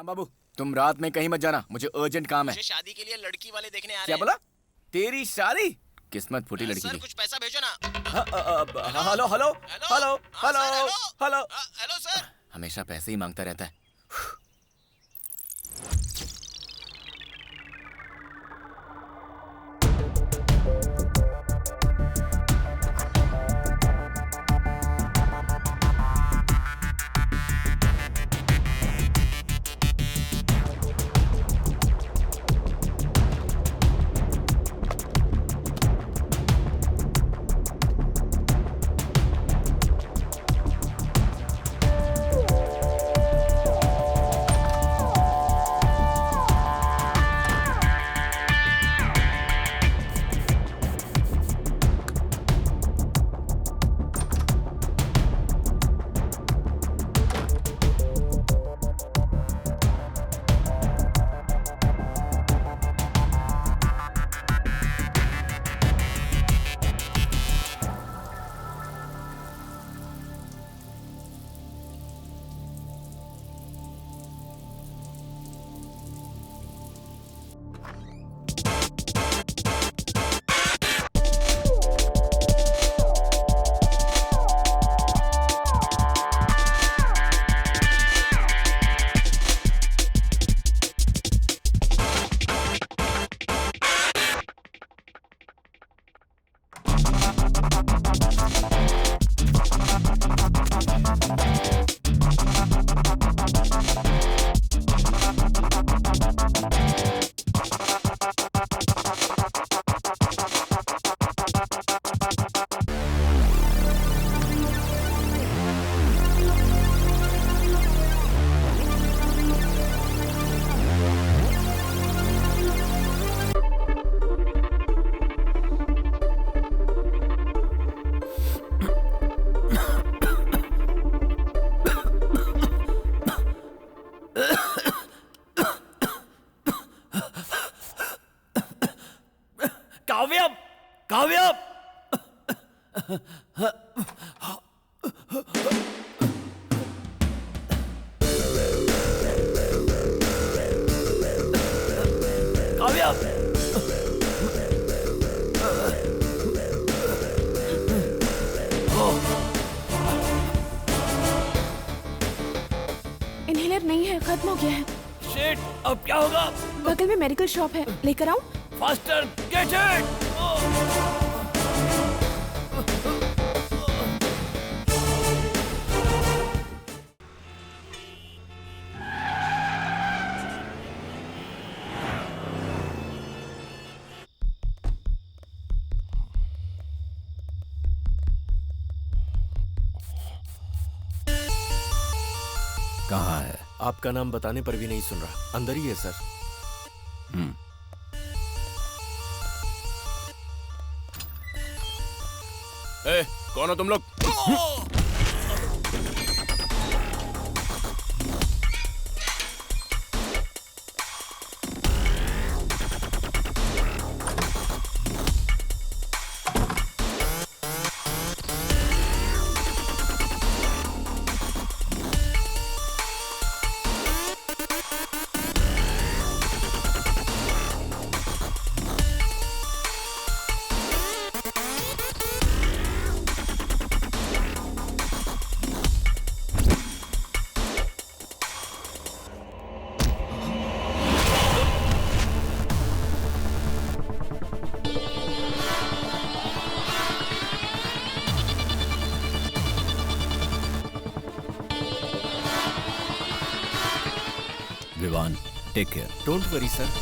राम बाबू, तुम रात में कहीं मत जाना, मुझे अर्जेंट काम है। मुझे शादी के लिए लड़की वाले देखने आ रहे क्या हैं। बोला? तेरी शादी? किस्मत फूटी लड़की सर की। कुछ पैसा भेजो ना। हेलो हेलो हेलो हाँ, sir, hello hello. Hello sir. हमेशा पैसे ही मांगता रहता है। काव्यम, काव्यम। काव्यम। इनहेलर नहीं है, खत्म हो गया है। शिट, अब क्या होगा? बगल में मेडिकल शॉप है, लेकर आऊं? Faster, get it. कहाँ है? आपका नाम बताने पर भी नहीं सुन रहा। अंदर ही है सर। कौन हो तुम लोग? Vivaan, take care. Don't worry sir.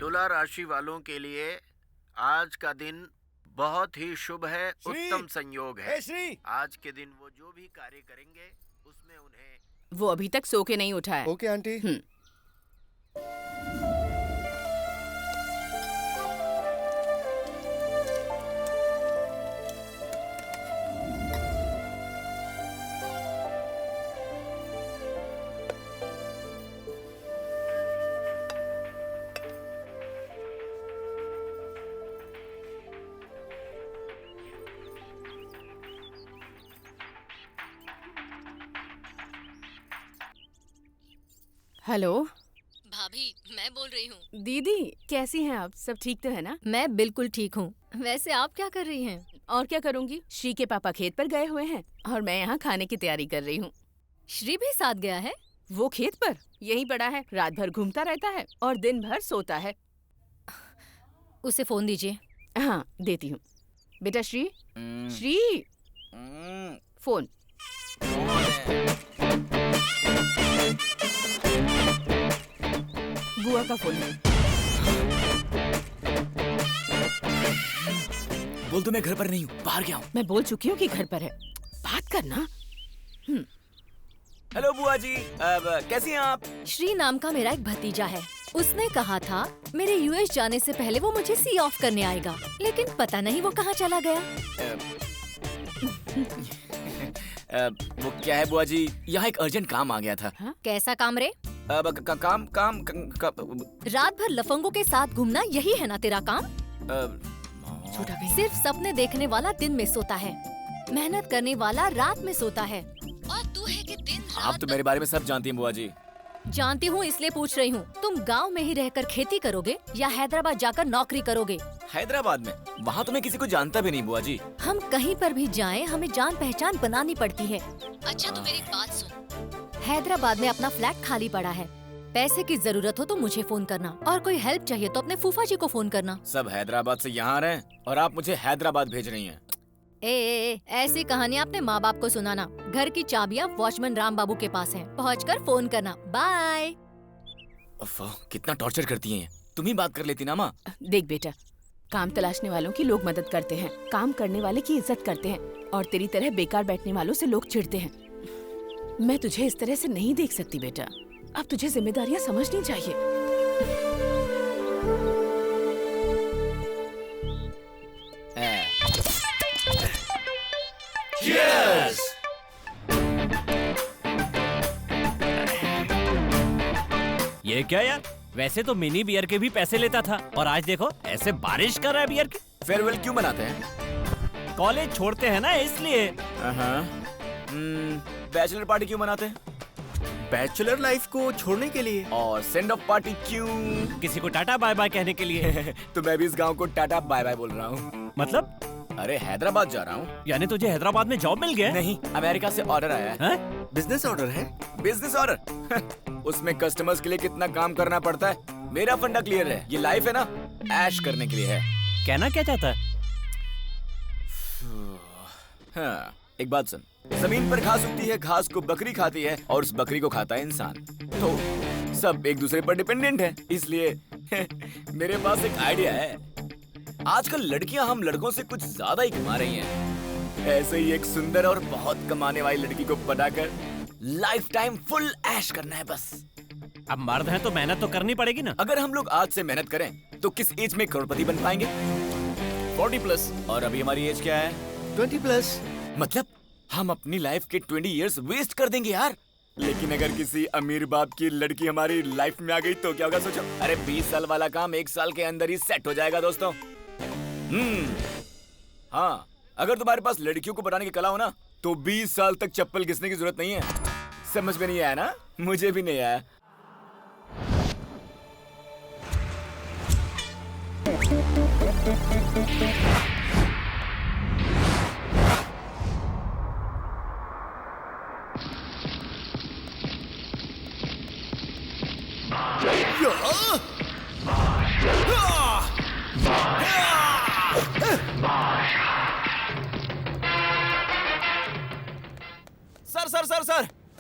तुला राशि वालों के लिए आज का दिन बहुत ही शुभ है, उत्तम संयोग है। श्री आज के दिन वो जो भी कार्य करेंगे उसमें उन्हें वो अभी तक सो के नहीं उठा है। Okay aunty. हेलो भाभी, मैं बोल रही हूँ। दीदी, कैसी हैं आप? सब ठीक तो है ना? मैं बिल्कुल ठीक हूँ। वैसे आप क्या कर रही हैं? और क्या करूँगी, श्री के पापा खेत पर गए हुए हैं और मैं यहाँ खाने की तैयारी कर रही हूँ। श्री भी साथ गया है? वो खेत पर यहीं पड़ा है, रात भर घूमता रहता है और दिन भर सोता है। उसे फोन दीजिए। हाँ, देती हूँ। बेटा श्री, श्री, फोन। बुआ का फोन है। बोल तो मैं घर पर नहीं हूँ, बाहर गया हूँ। मैं बोल चुकी हूँ कि घर पर है, बात करना। हेलो बुआ जी, अब कैसी हैं आप? श्री नाम का मेरा एक भतीजा है। उसने कहा था मेरे यूएस जाने से पहले वो मुझे सी ऑफ करने आएगा, लेकिन पता नहीं वो कहाँ चला गया। वो क्या है बुआ जी, यहाँ एक अर्जेंट काम आ गया था। कैसा काम रे? अब काम रात भर लफंगों के साथ घूमना, यही है ना तेरा काम? छोटा कहीं। सिर्फ सपने देखने वाला दिन में सोता है, मेहनत करने वाला रात में सोता है, और तू है कि दिन आप रात तो मेरे बारे में सब जानती हैं बुआ जी। जानती हूँ, इसलिए पूछ रही हूँ। तुम गांव में ही रहकर खेती करोगे या हैदराबाद जाकर नौकरी करोगे? हैदराबाद में? वहाँ तो मैं किसी को जानता भी नहीं बुआ जी। हम कहीं पर भी जाएं, हमें जान पहचान बनानी पड़ती है। अच्छा तो मेरी बात सुन, हैदराबाद में अपना फ्लैट खाली पड़ा है। पैसे की जरूरत हो तो मुझे फोन करना, और कोई हेल्प चाहिए तो अपने फूफा जी को फोन करना। सब हैदराबाद से यहाँ आ रहे हैं और आप मुझे हैदराबाद भेज रही हैं। ऐसी कहानियाँ अपने माँ बाप को सुनाना। घर की चाबियाँ वॉचमैन राम बाबू के पास हैं। पहुँचकर फोन करना। बाय। कितना टॉर्चर करती हैं। तुम ही बात कर लेती ना माँ। देख बेटा, काम तलाशने वालों की लोग मदद करते हैं, काम करने वाले की इज्जत करते हैं, और तेरी तरह बेकार बैठने वालों से लोग चिढ़ते हैं। मैं तुझे इस तरह से नहीं देख सकती बेटा। अब तुझे जिम्मेदारियाँ समझनी चाहिए। ये क्या यार, वैसे तो मिनी बियर के भी पैसे लेता था और आज देखो ऐसे बारिश कर रहा है बियर की। फेयरवेल क्यों मनाते हैं? कॉलेज छोड़ते हैं ना इसलिए। बैचलर पार्टी क्यों मनाते हैं? बैचलर लाइफ को छोड़ने के लिए। और सेंड ऑफ पार्टी क्यों? किसी को टाटा बाय बाय कहने के लिए। तो मैं भी इस गांव को टाटा बाय बाय बोल रहा हूँ। मतलब? अरे हैदराबाद जा रहा हूँ। यानी तुझे हैदराबाद में जॉब मिल गया? नहीं, अमेरिका से ऑर्डर आया है। बिजनेस ऑर्डर है? Business order? उसमें कस्टमर्स के लिए कितना काम करना पड़ता है। मेरा फंडा क्लियर है, ये लाइफ है ना, ऐश करने के लिए है। कहना क्या चाहता है? हाँ, एक बात सुन, जमीन पर घास उगती है, घास को बकरी खाती है और उस बकरी को खाता है इंसान। तो सब एक दूसरे पर डिपेंडेंट है, इसलिए मेरे पास एक आइडिया है। आजकल लड़कियां हम लड़कों से कुछ ज्यादा ही कमा रही हैं। ऐसे ही एक सुंदर और बहुत कमाने वाली लड़की को पटाकर लाइफ टाइम फुल ऐश करना है बस। अब मर्द हैं तो मेहनत तो करनी पड़ेगी ना। अगर हम लोग आज से मेहनत करें तो किस एज में करोड़पति बन पाएंगे? 40+। और अभी हमारी एज क्या है? 20+। मतलब हम अपनी लाइफ के 20 इयर्स वेस्ट कर देंगे यार। लेकिन अगर किसी अमीर बाप की लड़की हमारी लाइफ में आ गई तो क्या होगा सोचो। अरे 20 साल वाला काम 1 साल के अंदर ही सेट हो जाएगा दोस्तों। हाँ, अगर तुम्हारे पास लड़कियों को पटाने की कला हो ना तो 20 साल तक चप्पल घिसने की जरूरत नहीं है। समझ में नहीं आया ना? मुझे भी नहीं आया।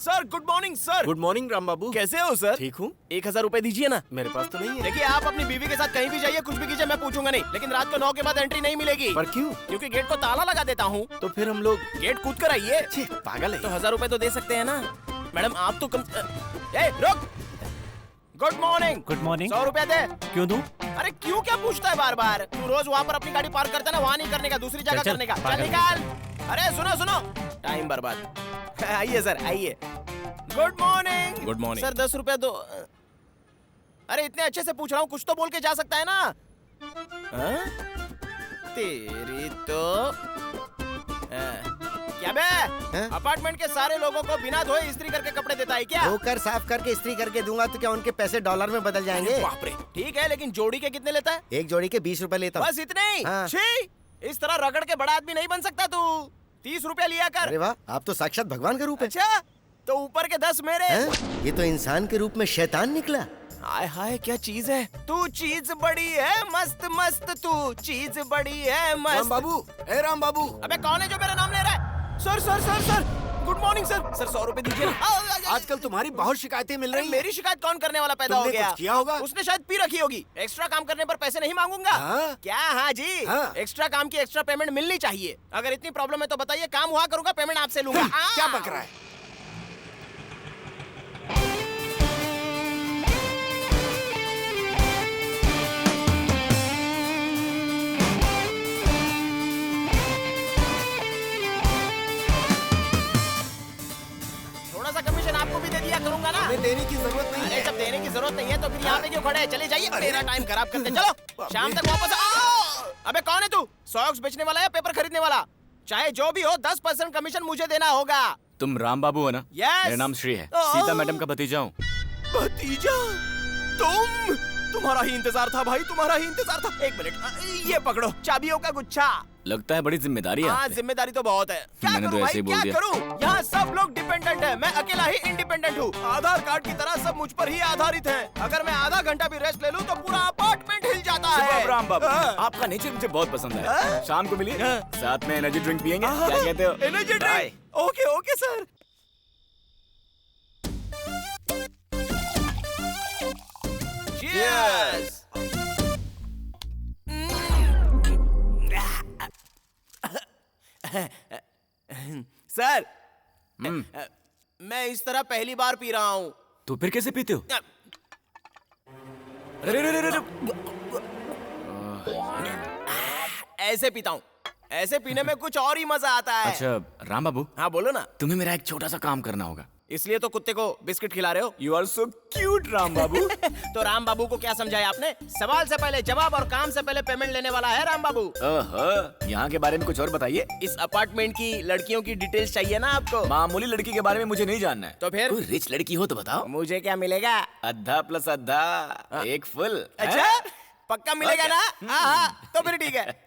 Sir good morning sir. Good morning Ram Babu. कैसे हो सर? ठीक हूँ। 1000 रुपए दीजिए ना। मेरे पास तो नहीं है। देखिए आप अपनी बीवी के साथ कहीं भी जाइए, कुछ भी कीजिए, मैं पूछूंगा नहीं, लेकिन रात को 9 के बाद एंट्री नहीं मिलेगी। पर क्यों? क्योंकि गेट को ताला लगा देता हूँ। तो फिर हम लोग गेट कूद कर आइए। छी, पागल है। तो 1000 रुपए तो दे सकते हैं ना मैडम, आप तो कम। ए रुक। Good morning. Good morning. 100 रुपया दे। क्यों दूं? अरे क्यों क्या पूछता है बार बार? तू रोज वहाँ पर अपनी गाड़ी पार्क करता है ना, वहाँ नहीं करने का, दूसरी जगह चल, करने का। चल पागल। निकाल। अरे सुनो सुनो, टाइम बर्बाद। आइए सर आइए। Good morning. Good morning. Sir 10 रुपया दो। अरे इतने अच्छे से पूछ रहा हूँ, कुछ तो बोल के जा सकता है ना। हाँ? तेरी तो क्या बे? अपार्टमेंट के सारे लोगों को बिना धोए इस्त्री करके कपड़े देता है क्या? धोकर साफ करके इस्त्री करके दूंगा तो क्या उनके पैसे डॉलर में बदल जाएंगे? बाप रे। ठीक है, लेकिन जोड़ी के कितने लेता है? एक जोड़ी के 20 रुपए लेता हूँ। बस इतने ही? हाँ। छी, इस तरह रगड़ के बड़ा आदमी नहीं बन सकता तू। 30 रुपया लिया कर। अरे वाह, आप तो साक्षात भगवान का रूप है। अच्छा, तो ऊपर के 10 मेरे। हैं? ये तो इंसान के रूप में शैतान निकला। हाय हाय, क्या चीज है तू? चीज बड़ी है मस्त मस्त, तू चीज बड़ी है मस्त। राम बाबू, ए राम बाबू। अबे कौन है जो मेरा नाम ले रहा है? Sir sir sir sir, good morning sir. Sir 100 रुपए दीजिए ना। आजकल तुम्हारी बहुत शिकायतें मिल रही हैं। मेरी शिकायत कौन करने वाला पैदा हो तुमने गया? कुछ किया होगा? उसने शायद पी रखी होगी। एक्स्ट्रा काम करने पर पैसे नहीं मांगूंगा। हाँ? क्या? हाँ जी। हाँ। एक्स्ट्रा काम की एक्स्ट्रा पेमेंट मिलनी चाहिए। अगर इतनी प्रॉब्लम है तो बताइए, काम हुआ करूंगा, पेमेंट आपसे लूंगा। क्या बक रहा है? थोड़ा सा कमीशन आपको भी दे दिया करूंगा ना। हमें देने की जरूरत नहीं अरे है। जब देने की जरूरत नहीं है तो फिर यहाँ पे क्यों खड़े हैं? चले जाइए, मेरा टाइम खराब करते। चलो शाम तक वापस आओ। अबे कौन है तू? सॉक्स बेचने वाला या पेपर खरीदने वाला? चाहे जो भी हो, 10% कमीशन मुझे देना होगा। तुम राम बाबू हो ना? Yes. मेरा नाम श्री है, ओह। सीता मैडम का भतीजा हूँ। भतीजा? तुम्हारा ही इंतजार था भाई, तुम्हारा ही इंतजार था। एक मिनट, ये पकड़ो चाबियों का गुच्छा। लगता है बड़ी जिम्मेदारी है हाँ, आप पे। जिम्मेदारी तो बहुत है। क्या मैंने करूं तो ऐसे भाई, ही बोल क्या दिया। करूं? यहाँ सब लोग डिपेंडेंट हैं, मैं अकेला ही इंडिपेंडेंट हूँ। आधार कार्ड की तरह सब मुझ पर ही आधारित है। अगर मैं आधा घंटा भी रेस्ट ले लूं तो पूरा अपार्टमेंट हिल जाता है। सुबह राम बाबू, हाँ। आपका नेचर मुझे बहुत पसंद है। हाँ। शाम को मिलिए, साथ में एनर्जी ड्रिंक पियेंगे। क्या कहते हो? Energy Bye. Drink? Okay okay sir. Cheers. Sir, मैं इस तरह पहली बार पी रहा हूँ। तो फिर कैसे पीते हो? अरे अरे अरे अरे, ऐसे पीता हूँ। ऐसे पीने में कुछ और ही मजा आता है। अच्छा राम बाबू, हाँ बोलो ना। तुम्हें मेरा एक छोटा सा काम करना होगा। इसलिए तो कुत्ते को बिस्किट खिला रहे हो? You are so cute Ram Babu. तो राम बाबू को क्या समझाया आपने? सवाल से पहले जवाब और काम से पहले पेमेंट लेने वाला है राम बाबू। ओहो, यहाँ के बारे में कुछ और बताइए। इस अपार्टमेंट की लड़कियों की डिटेल्स चाहिए ना आपको? मामूली लड़की के बारे में मुझे नहीं जानना है। तो फिर? कोई रिच लड़की हो तो बताओ। मुझे क्या मिलेगा? आधा प्लस आधा, एक फुल। अच्छा, पक्का मिलेगा ना? हाँ, तो फिर ठीक है।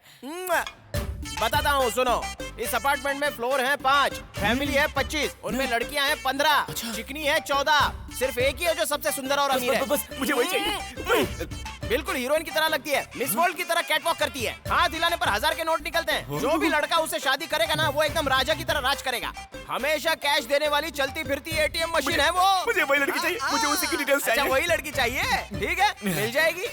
बताता हूँ, सुनो। इस अपार्टमेंट में फ्लोर है 5, फैमिली है 25, उनमें लड़कियां हैं 15, चिकनी है 14, सिर्फ एक ही है जो सबसे सुंदर और अमीर है। बस मुझे वही चाहिए। बिल्कुल हीरोइन की तरह लगती है, मिस वर्ल्ड की तरह कैटवॉक करती है। हाथ हिलाने पर 1000 के नोट निकलते हैं। जो भी लड़का उससे शादी करेगा ना, वो एकदम राजा की तरह राज करेगा। हमेशा कैश देने वाली चलती फिरती ATM मशीन है वो। मुझे वही लड़की चाहिए, मुझे उसी की डिटेल्स अच्छा, चाहिए। वही लड़की चाहिए? ठीक है, मिल जाएगी।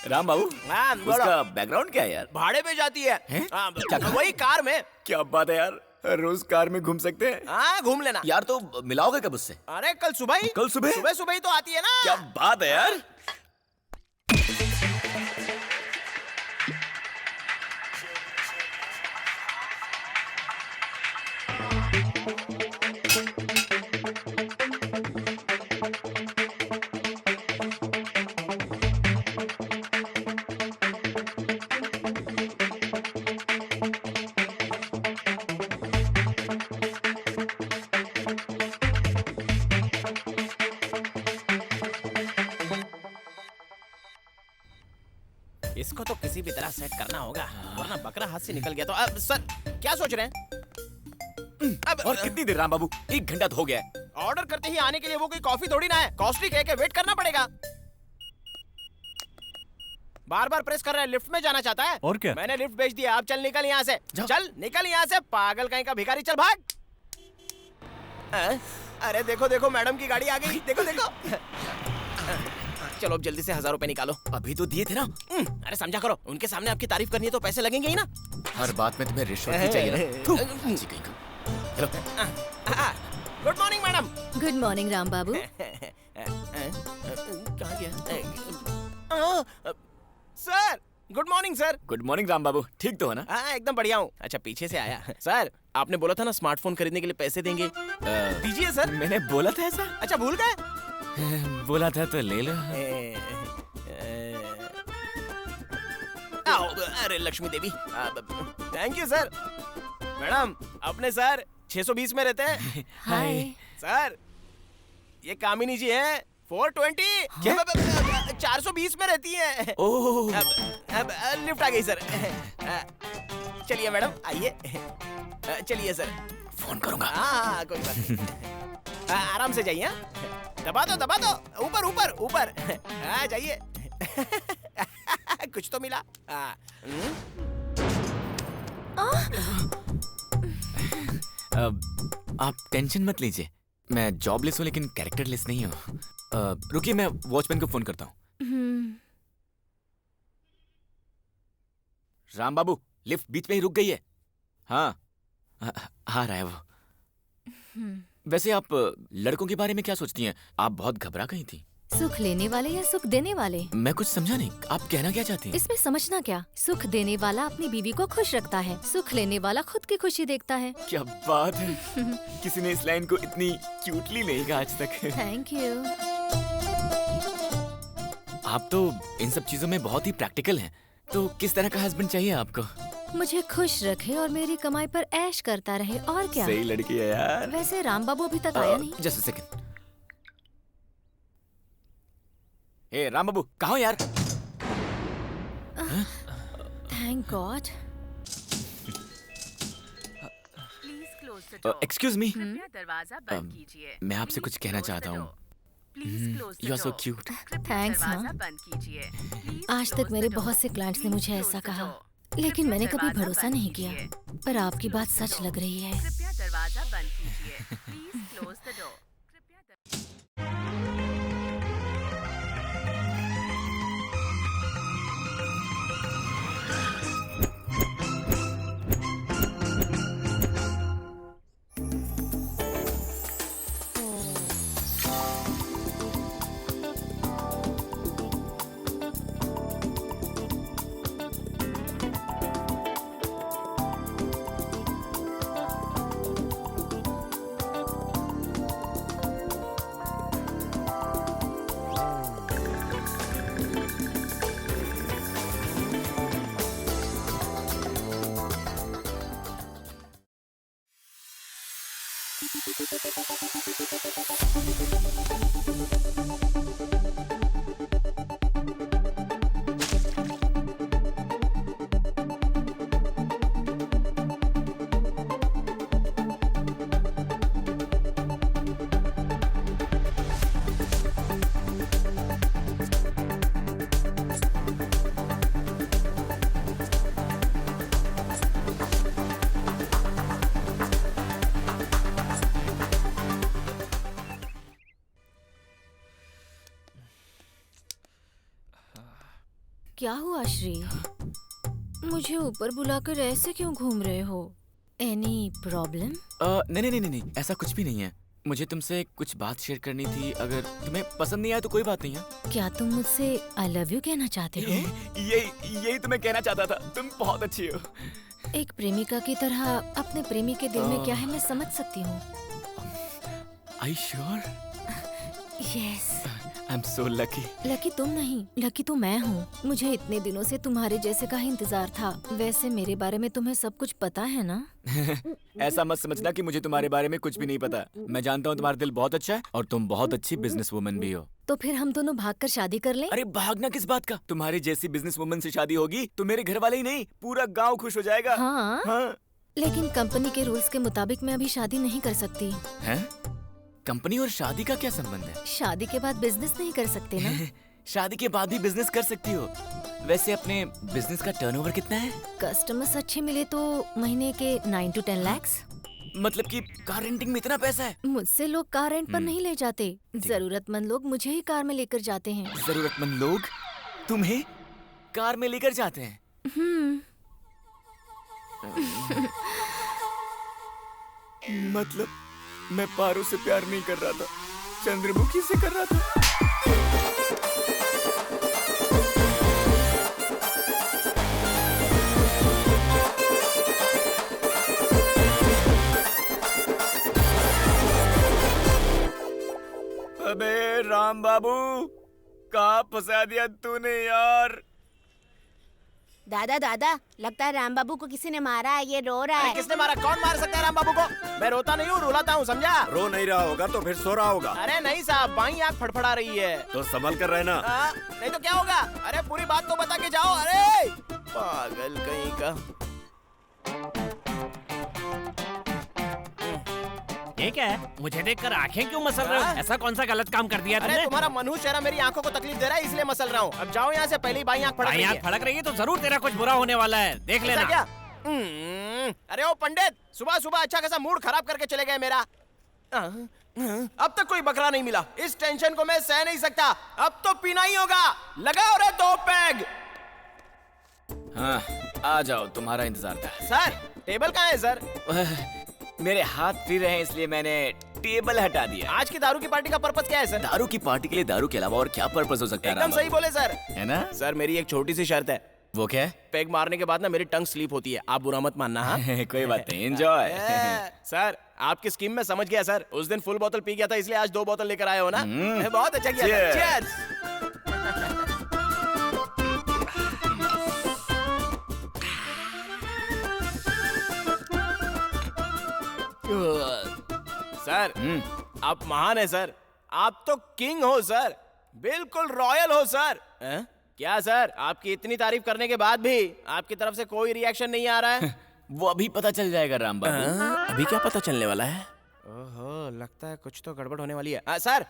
राम बाबू, हाँ, बोलो। उसका बैकग्राउंड क्या है यार? भाड़े पे जाती है। हैं? हाँ, क्या कहा? वही कार में। क्या बात है यार, रोज कार में घूम सकते हैं। हाँ, घूम लेना। यार तो मिलाओगे कब उससे? अरे कल सुबह ही। कल सुबह? सुबह सुबह ही तो आती है ना। क्या बात है यार। इसको तो किसी भी तरह सेट करना होगा, वरना बकरा हाथ से निकल गया तो। अब सर क्या सोच रहे हैं? अब और कितनी देर राम बाबू? 1 घंटा तो हो गया है। ऑर्डर करते ही आने के लिए वो कोई कॉफी थोड़ी ना है। कॉस्टली केक है, वेट करना पड़ेगा। बार बार प्रेस कर रहा है, लिफ्ट में जाना चाहता है। और क्या? मैंने लिफ्ट भेज दिया, अब चल निकल यहाँ से। चल निकल यहाँ से, पागल कहीं का भिखारी, चल भाग। अरे देखो देखो मैडम की गाड़ी आ गई, देखो देखो। चलो अब जल्दी से 1000 रुपए निकालो। अभी तो दिए थे ना। अरे समझा करो, उनके सामने आपकी तारीफ करनी है तो पैसे लगेंगे ही ना। हर बात में तुम्हें रिश्वत ही चाहिए ना। थू, जी कहीं का। Hello. Good morning madam. Good morning Ram Babu. कहाँ गया? Sir good morning sir. Good morning Ram Babu, ठीक तो है ना? हाँ एकदम बढ़िया हूँ। अच्छा पीछे से आया। सर आपने बोला था ना स्मार्टफोन खरीदने के लिए पैसे देंगे, दीजिए सर। मैंने बोला था ऐसा? अच्छा भूल गए? बोला था तो ले लो। आओ, अरे लक्ष्मी देवी, थैंक यू सर। मैडम अपने सर 620 में रहते हैं। हाय। सर ये कामिनी जी है 420। 420 में रहती है। ओह। अब लिफ्ट आ गई सर। चलिए मैडम आइए। चलिए सर। फोन करूंगा। हाँ कोई बात नहीं। आराम से जाइए। दबा दो ऊपर ऊपर ऊपर। हाँ जाइए। कुछ तो मिला। आप टेंशन मत लीजिए, मैं जॉबलेस हूँ लेकिन कैरेक्टरलेस नहीं हूँ। रुकिए मैं वॉचमैन को फोन करता हूँ। राम बाबू लिफ्ट बीच में ही रुक गई है। हाँ आ रहा है वो। वैसे आप लड़कों के बारे में क्या सोचती हैं? आप बहुत घबरा गई थी। सुख लेने वाले या सुख देने वाले? मैं कुछ समझा नहीं, आप कहना क्या चाहती हैं? इसमें समझना क्या? सुख देने वाला अपनी बीवी को खुश रखता है, सुख लेने वाला खुद की खुशी देखता है। क्या बात है। किसी ने इस लाइन को इतनी क्यूटली नहीं कहा आज तक। Thank you. आप तो इन सब चीजों में बहुत ही प्रैक्टिकल हैं। तो किस तरह का हस्बैंड चाहिए आपको? मुझे खुश रखे और मेरी कमाई पर ऐश करता रहे, और क्या। सही लड़की है यार। वैसे राम बाबू अभी तक आया नहीं। Just a second. ए राम बाबू कहाँ हो यार? Thank God. एक्सक्यूज मी, दरवाजा बंद कीजिए। मैं आपसे कुछ कहना चाहता हूँ। You are so cute. Thanks. हाँ, बंद कीजिए। आज तक मेरे बहुत से क्लाइंट्स ने मुझे ऐसा कहा, लेकिन मैंने कभी भरोसा नहीं किया, पर आपकी बात सच लग रही है। कृपया दरवाजा बंद कीजिए। Please close the door. क्या हुआ श्री? मुझे ऊपर बुलाकर ऐसे क्यों घूम रहे हो? Any problem? नहीं, ऐसा कुछ भी नहीं है। मुझे तुमसे कुछ बात शेयर करनी थी। अगर तुम्हें पसंद नहीं आया तो कोई बात नहीं है। क्या तुम मुझसे आई लव यू कहना चाहते हो? यही तो मैं कहना चाहता था। तुम बहुत अच्छी हो। एक प्रेमिका की तरह अपने प्रेमी के दिल में क्या है मैं समझ सकती हूँ। Are you sure? Yes. I'm so lucky. Lucky तुम नहीं, लकी तो मैं हूँ। मुझे इतने दिनों से तुम्हारे जैसे का ही इंतजार था। वैसे मेरे बारे में तुम्हें सब कुछ पता है ना? ऐसा मत समझना कि मुझे तुम्हारे बारे में कुछ भी नहीं पता। मैं जानता हूँ तुम्हारा दिल बहुत अच्छा है और तुम बहुत अच्छी बिजनेस वुमन भी हो। तो फिर हम दोनों भागकर शादी कर लें? अरे भागना किस बात का? तुम्हारी जैसी बिजनेस वुमन से शादी होगी तो मेरे घर वाले ही नहीं पूरा गाँव खुश हो जाएगा। हाँ। लेकिन कंपनी के रूल्स के मुताबिक मैं अभी शादी नहीं कर सकती। हैं? कंपनी और शादी का क्या संबंध है? शादी के बाद बिजनेस नहीं कर सकते ना? शादी के बाद भी बिजनेस कर सकती हो। वैसे अपने बिजनेस का टर्नओवर कितना है? कस्टमर्स अच्छे मिले तो महीने के 9 to 10 lakhs। मतलब कि कार रेंटिंग में इतना पैसा है? मुझसे लोग कार रेंट पर नहीं ले जाते, जरूरतमंद लोग मुझे ही कार में लेकर जाते हैं। जरूरतमंद लोग तुम्हें कार में लेकर जाते हैं? मतलब मैं पारो से प्यार नहीं कर रहा था, चंद्रमुखी से कर रहा था। अबे राम बाबू, कहाँ फंसा दिया तूने यार? दादा दादा, लगता है राम बाबू को किसी ने मारा है, ये रो रहा है। किसने मारा? कौन मार सकता है राम बाबू को? मैं रोता नहीं हूँ, रुलाता हूँ, समझा? रो नहीं रहा होगा तो फिर सो रहा होगा। अरे नहीं साहब, बाई आँख फड़फड़ा रही है। तो संभल कर रहना। नहीं तो क्या होगा? अरे पूरी बात तो बता के जाओ। अरे पागल कहीं का। ये क्या है? मुझे देखकर आंखें क्यों मसल रहे हो? ऐसा कौन सा गलत काम कर दिया अरे तुमने? तुम्हारा मनहूस चेहरा मेरी आंखों को तकलीफ दे रहा है, इसलिए मसल रहा हूँ। अब जाओ यहाँ से, पहले ही बाई आँख फड़क रही है। आँख फड़क रही है तो जरूर तेरा कुछ बुरा होने वाला है, देख ऐसा लेना। क्या? अरे ओ पंडित, सुबह सुबह अच्छा खासा मूड खराब करके चले गए मेरा। अब तक कोई बकरा नहीं मिला। इस टेंशन को मैं सह नहीं सकता। अब तो पीना ही होगा। लगाओ रे 2 पैग। हाँ, आ जाओ, तुम्हारा इंतजार था। सर टेबल कहाँ है सर? मेरे हाथ फ्री रहे इसलिए मैंने टेबल हटा दिया। आज की दारू की पार्टी का पर्पस क्या है सर? दारू की पार्टी के लिए दारू के अलावा और क्या पर्पस हो सकता है? एकदम सही बोले सर। है ना? सर मेरी एक छोटी सी शर्त है। वो क्या है? पैग मारने के बाद ना मेरी टंग स्लीप होती है, आप बुरा मत मानना। हाँ? कोई बात नहीं, एंजॉय। सर आपकी स्कीम में समझ गया सर। उस दिन फुल बोतल पी गया था, इसलिए आज 2 बोतल लेकर आए हो ना। बहुत अच्छा किया। Cheers! सर आप महान है सर। आप तो किंग हो सर, बिल्कुल रॉयल हो सर। क्या सर, आपकी इतनी तारीफ करने के बाद भी आपकी तरफ से कोई रिएक्शन नहीं आ रहा है? वो अभी पता चल जाएगा राम बाबू। अभी क्या पता चलने वाला है? ओहो, लगता है कुछ तो गड़बड़ होने वाली है। सर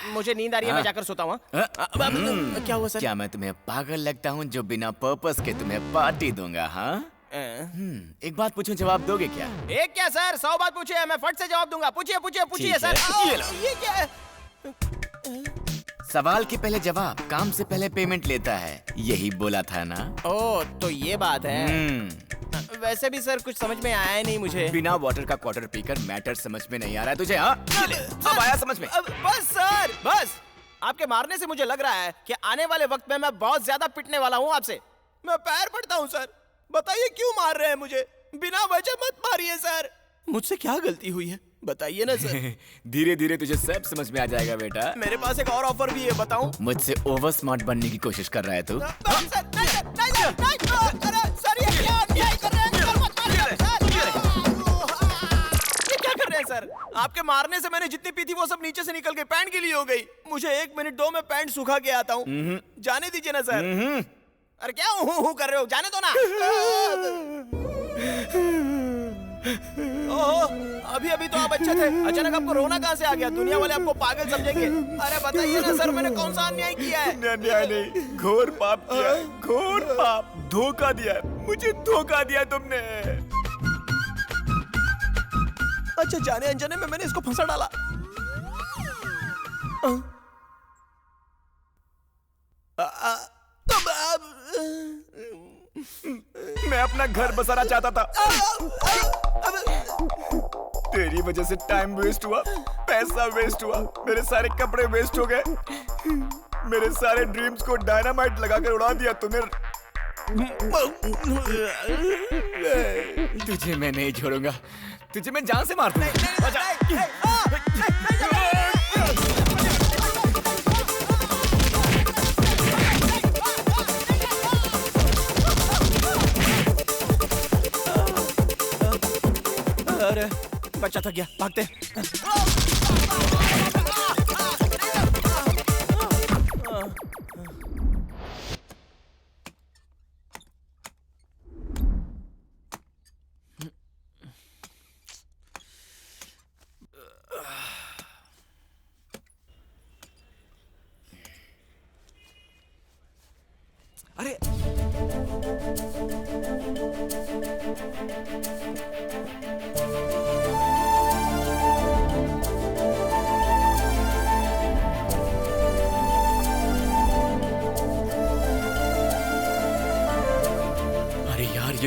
मुझे नींद आ रही है, मैं जाकर सोता हूँ। क्या हुआ सर? क्या मैं तुम्हें पागल लगता हूँ जो बिना पर्पस के तुम्हें पार्टी दूंगा? हाँ, एक बात पूछूं, जवाब दोगे क्या? एक क्या सर, 100 बात पूछिए, मैं फट से जवाब दूंगा। पूछिए पूछिए पूछिए ठीक सर। है, ये लो। ये क्या है? सवाल के पहले जवाब काम से पहले पेमेंट लेता है, यही बोला था ना? ओ तो ये बात है। वैसे भी सर कुछ समझ में आया ही नहीं मुझे। बिना वाटर का क्वार्टर पीकर मैटर समझ में नहीं आ रहा है तुझे? हाँ, अब आया समझ में? बस सर बस, आपके मारने से मुझे लग रहा है कि आने वाले वक्त में मैं बहुत ज्यादा पिटने वाला हूँ आपसे। मैं पैर पड़ता हूँ सर, बताइए क्यों मार रहे हैं मुझे? बिना वजह मत मारिए सर। मुझसे क्या गलती हुई है बताइए ना सर। धीरे धीरे तुझे सब समझ में आ जाएगा बेटा। मेरे पास एक और ऑफर भी है, बताऊं? मुझसे ओवर स्मार्ट बनने की कोशिश कर रहा है तू? सर आपके मारने से मैंने जितनी पी थी वो सब नीचे से निकल के पैंट गीली हो गई। मुझे 1 मिनट दो, मैं पैंट सुखा के आता हूँ। जाने दीजिए ना सर। अरे क्या हूँ कर रहे हो, जाने दो ना। ओहो, अभी अभी तो आप अच्छे थे, अचानक आपको रोना कहाँ से आ गया? दुनिया वाले आपको पागल समझेंगे। अरे बताइए ना सर, मैंने कौन सा अन्याय किया है? अन्याय नहीं, घोर पाप किया है, घोर पाप। धोखा दिया है, मुझे धोखा दिया तुमने। अच्छा, जाने अनजाने में मैंने इसको फंसा डाला। मैं अपना घर बसाना चाहता था, तेरी वजह से टाइम वेस्ट हुआ, पैसा वेस्ट हुआ, मेरे सारे कपड़े वेस्ट हो गए, मेरे सारे ड्रीम्स को डायनामाइट लगाकर उड़ा दिया तूने। तुझे मैं नहीं छोड़ूंगा, तुझे मैं जान से मार दूंगा। अरे बच्चा थक गया, भागते। अरे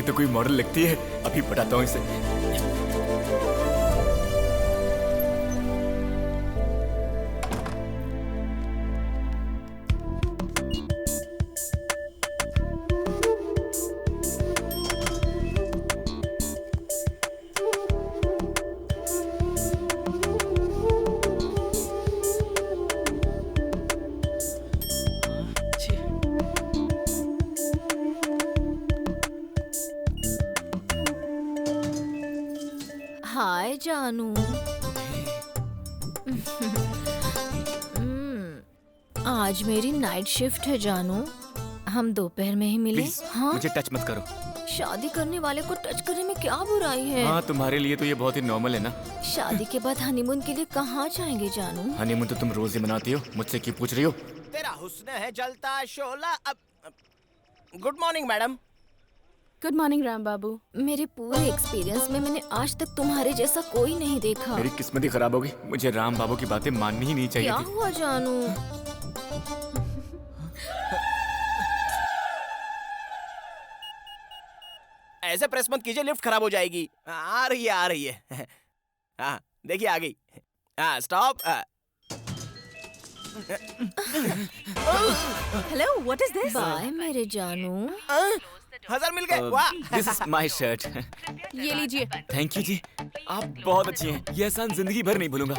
तो कोई मॉडल लगती है, अभी बताता हूँ इसे। हाय जानू। आज मेरी नाइट शिफ्ट है जानू। हम दोपहर में ही मिले। प्लीज हाँ, मुझे टच मत करो। शादी करने वाले को टच करने में क्या बुराई है? हाँ, तुम्हारे लिए तो ये बहुत ही नॉर्मल है ना। शादी के बाद हनीमून के लिए कहाँ जाएंगे जानू? हनीमून तो तुम रोज ही मनाती हो, मुझसे क्यों पूछ रही हो? तेरा हुस्न है जलता शोला। अब good morning madam. Good morning Ram Babu. मेरे पूरे एक्सपीरियंस में मैंने आज तक तुम्हारे जैसा कोई नहीं देखा। मेरी किस्मत ही खराब होगी, मुझे राम बाबू की बातें माननी ही नहीं चाहिए क्या थी। हुआ जानू? ऐसे प्रेस मत कीजिए, लिफ्ट खराब हो जाएगी। आ रही है। हाँ देखिए आ गई। हाँ stop. Hello, what is this? Bye मेरे जानू। 1000 मिल गए। वाह। This is my shirt. ये लीजिए। थैंक यू जी, आप बहुत अच्छी हैं। ये एहसान जिंदगी भर नहीं भूलूंगा।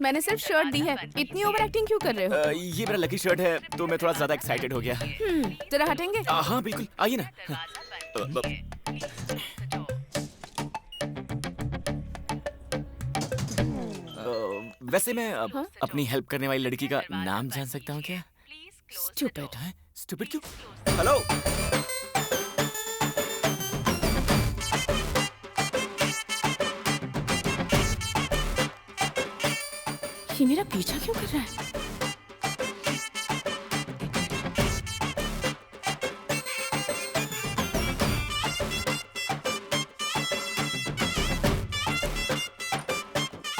मैंने सिर्फ शर्ट दी है, इतनी ओवर एक्टिंग क्यों कर रहे हो? ये मेरा लकी शर्ट है तो मैं थोड़ा ज्यादा एक्साइटेड हो गया। जरा हटेंगे? हाँ बिल्कुल, आइए ना। वैसे मैं अपनी हेल्प करने वाली लड़की का नाम जान सकता हूँ क्या? स्टूपिड। स्टूपिड क्यों? हेलो। ये मेरा पीछा क्यों कर रहा है?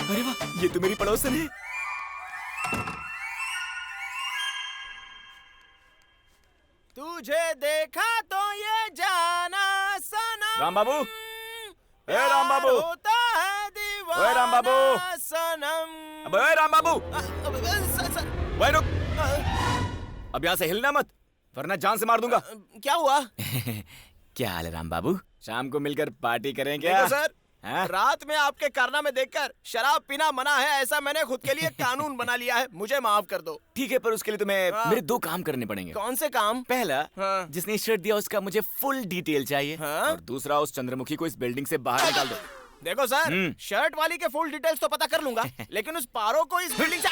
अरे वाह, ये तो मेरी पड़ोसन है। तुझे देखा तो ये जाना सनम। राम बाबू, ए राम बाबू, होता है दीवाना। ओए राम बाबू, सनम। अबे ओए राम बाबू, ओए रुक, अ, अब यहाँ से हिलना मत वरना जान से मार दूंगा। क्या हुआ? क्या हाल है राम बाबू? शाम को मिलकर पार्टी करें क्या? देखो सर, हाँ? रात में आपके कारनामे देखकर शराब पीना मना है, ऐसा मैंने खुद के लिए कानून बना लिया है। मुझे माफ कर दो। ठीक है, पर उसके लिए तुम्हें हाँ। मेरे 2 काम करने पड़ेंगे। कौन से काम? पहला, हाँ। जिसने शर्ट दिया उसका मुझे फुल डिटेल चाहिए। हाँ? और दूसरा, उस चंद्रमुखी को इस बिल्डिंग से बाहर निकाल दो। देखो सर, शर्ट वाली के फुल डिटेल्स तो पता कर लूंगा, लेकिन उस पारो को इस बिल्डिंग से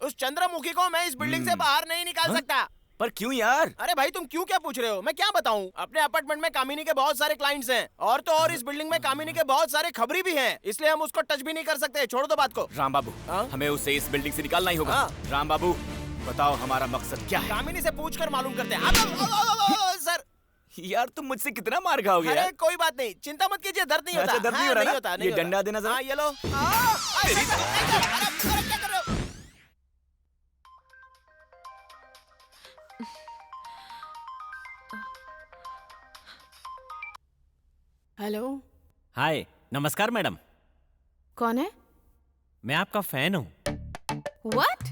उस चंद्रमुखी को मैं इस बिल्डिंग से बाहर नहीं निकाल सकता। पर क्यों यार? अरे भाई तुम क्यों क्या पूछ रहे हो? मैं क्या बताऊं? अपने अपार्टमेंट में कामिनी के बहुत सारे क्लाइंट्स हैं, और तो और इस बिल्डिंग में कामिनी के बहुत सारे खबरी भी हैं, इसलिए हम उसको टच भी नहीं कर सकते। छोड़ दो बात को। राम बाबू, हाँ? हमें उसे इस बिल्डिंग से निकालना ही होगा। हाँ। राम बाबू, बताओ हमारा मकसद क्या है? कामिनी से पूछकर मालूम करते हैं। सर यार तुम मुझसे कितना मार खाओगे अरे यार? कोई बात नहीं, चिंता मत कीजिए, दर्द नहीं होता। अच्छा, दर्द नहीं हाँ, हो रहा ना? होता, ये डंडा देना जरा। हाँ, ये लो। क्या कर रहे हो? हेलो, हाय, नमस्कार मैडम। कौन है? मैं आपका फैन हूँ। व्हाट?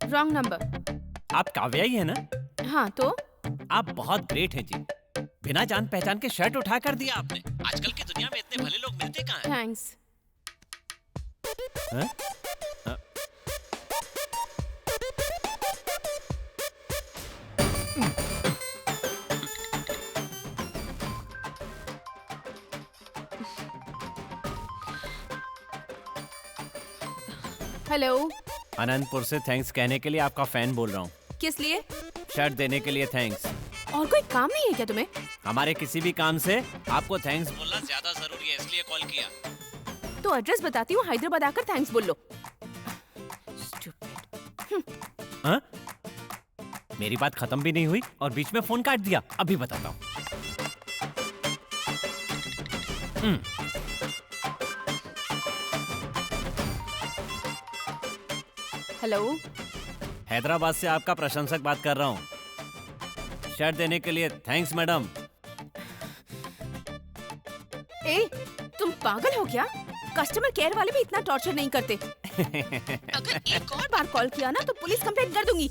Wrong number. आप काव्या ही है ना? हाँ तो? आप बहुत ग्रेट हैं जी। बिना जान पहचान के शर्ट उठा कर दिया आपने। आजकल की दुनिया में इतने भले लोग मिलते कहाँ हैं? थैंक्स। हाँ? हेलो, अनंतपुर से थैंक्स कहने के लिए आपका फैन बोल रहा हूँ। किस लिए? शर्ट देने के लिए थैंक्स। और कोई काम नहीं है क्या तुम्हें? हमारे किसी भी काम से आपको थैंक्स बोलना ज्यादा जरूरी है, इसलिए कॉल किया। तो एड्रेस बताती हूँ, हैदराबाद आकर थैंक्स बोल लो। हाँ? मेरी बात खत्म भी नहीं हुई और बीच में फोन काट दिया। अभी बताता हूँ। हेलो, हैदराबाद से आपका प्रशंसक बात कर रहा हूँ। शर्ट देने के लिए थैंक्स मैडम। पागल हो क्या? कस्टमर केयर वाले भी इतना टॉर्चर नहीं करते। अगर एक और बार कॉल किया ना तो पुलिस कंप्लेंट कर दूंगी।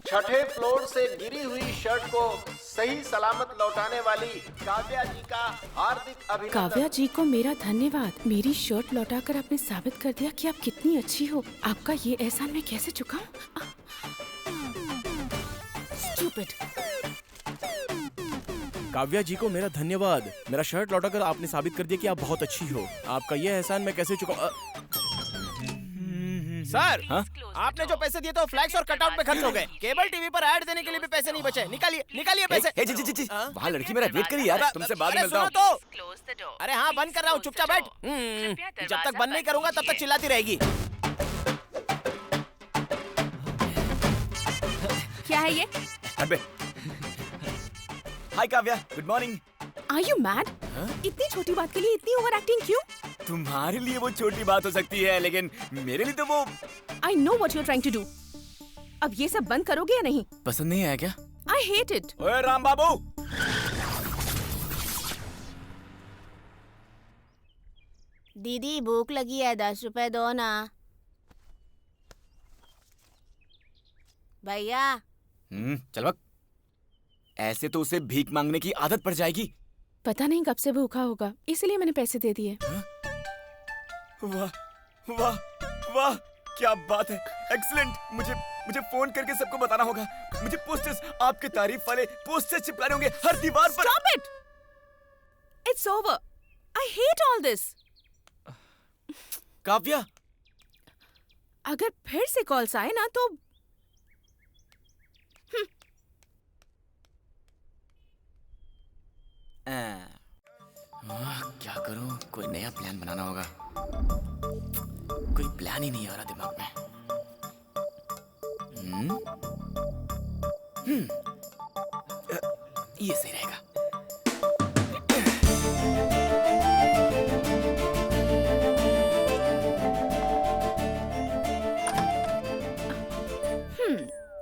छठे फ्लोर से गिरी हुई शर्ट को सही सलामत लौटाने वाली काव्या जी का हार्दिक अभिनंदन। काव्या जी को मेरा धन्यवाद। मेरी शर्ट लौटाकर आपने साबित कर दिया कि आप कितनी अच्छी हो। आपका ये एहसान मैं कैसे चुकाऊं? Stupid. काव्या जी को मेरा धन्यवाद। मेरा शर्ट लौटाकर आपने साबित कर दिया कि आप बहुत अच्छी हो। आपका ये एहसान मैं कैसे चुकाऊं? सर, आपने जो पैसे दिए थे वो फ्लैक्स और कटआउट पे खर्च हो गए। केबल टीवी पर ऐड देने के लिए भी पैसे नहीं बचे। निकालिए पैसे। जी वहाँ लड़की मेरा वेट करी यार, तुमसे बाद में मिलता हूँ। तो अरे हाँ, बंद कर रहा हूँ, चुपचाप बैठ। जब तक बंद नहीं करूँगा तब तक चिल्लाती रहेगी। क्या है ये? अबे hi Kavya, good morning. Are you mad? इतनी छोटी बात के लिए इतनी ओवर एक्टिंग क्यों? तुम्हारे लिए वो छोटी बात हो सकती है, लेकिन मेरे लिए तो वो। I know what you're trying to do. अब ये सब बंद करोगे या नहीं? पसंद नहीं आया क्या? I hate it. ओए राम बाबू, दीदी भूख लगी है, 10 रुपए दो ना। भैया चल वक्त। ऐसे तो उसे भीख मांगने की आदत पड़ जाएगी। पता नहीं कब से भूखा होगा, इसलिए मैंने पैसे दे दिए। वाह वाह वाह, क्या बात है, एक्सीलेंट। मुझे फोन करके सबको बताना होगा। मुझे पोस्टर्स, आपके तारीफ वाले पोस्टर्स चिपकाने होंगे हर दीवार पर। Stop it! It's over. I hate all this. Kavya, अगर फिर से कॉल्स आए ना तो क्या करूं? कोई नया प्लान बनाना होगा। कोई प्लान ही नहीं आ रहा दिमाग में। ये सही रहेगा।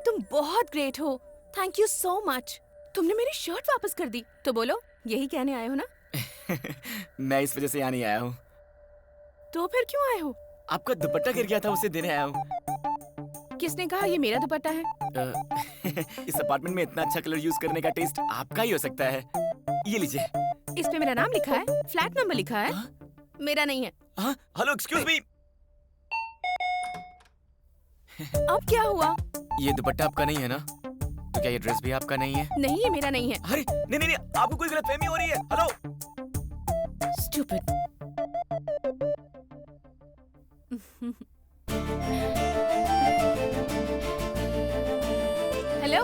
तुम बहुत ग्रेट हो। Thank you so much. तुमने मेरी शर्ट वापस कर दी, तो बोलो यही कहने आए हो ना? मैं इस वजह से यहाँ नहीं आया हूँ। तो फिर क्यों आए हो? आपका दुपट्टा गिर गया था, उसे देने आया हूँ। किसने कहा ये मेरा दुपट्टा है? इस अपार्टमेंट में इतना अच्छा कलर यूज करने का टेस्ट आपका ही हो सकता है। ये लीजिए। इस पे मेरा नाम लिखा है, फ्लैट नंबर लिखा है। मेरा नहीं है। Hello, excuse me. अब क्या हुआ? ये दुपट्टा आपका नहीं है ना? तो क्या ये ड्रेस भी आपका नहीं है? नहीं, ये मेरा नहीं है। अरे नहीं, आपको कोई गलतफहमी हो रही है। हेलो। Stupid. हेलो,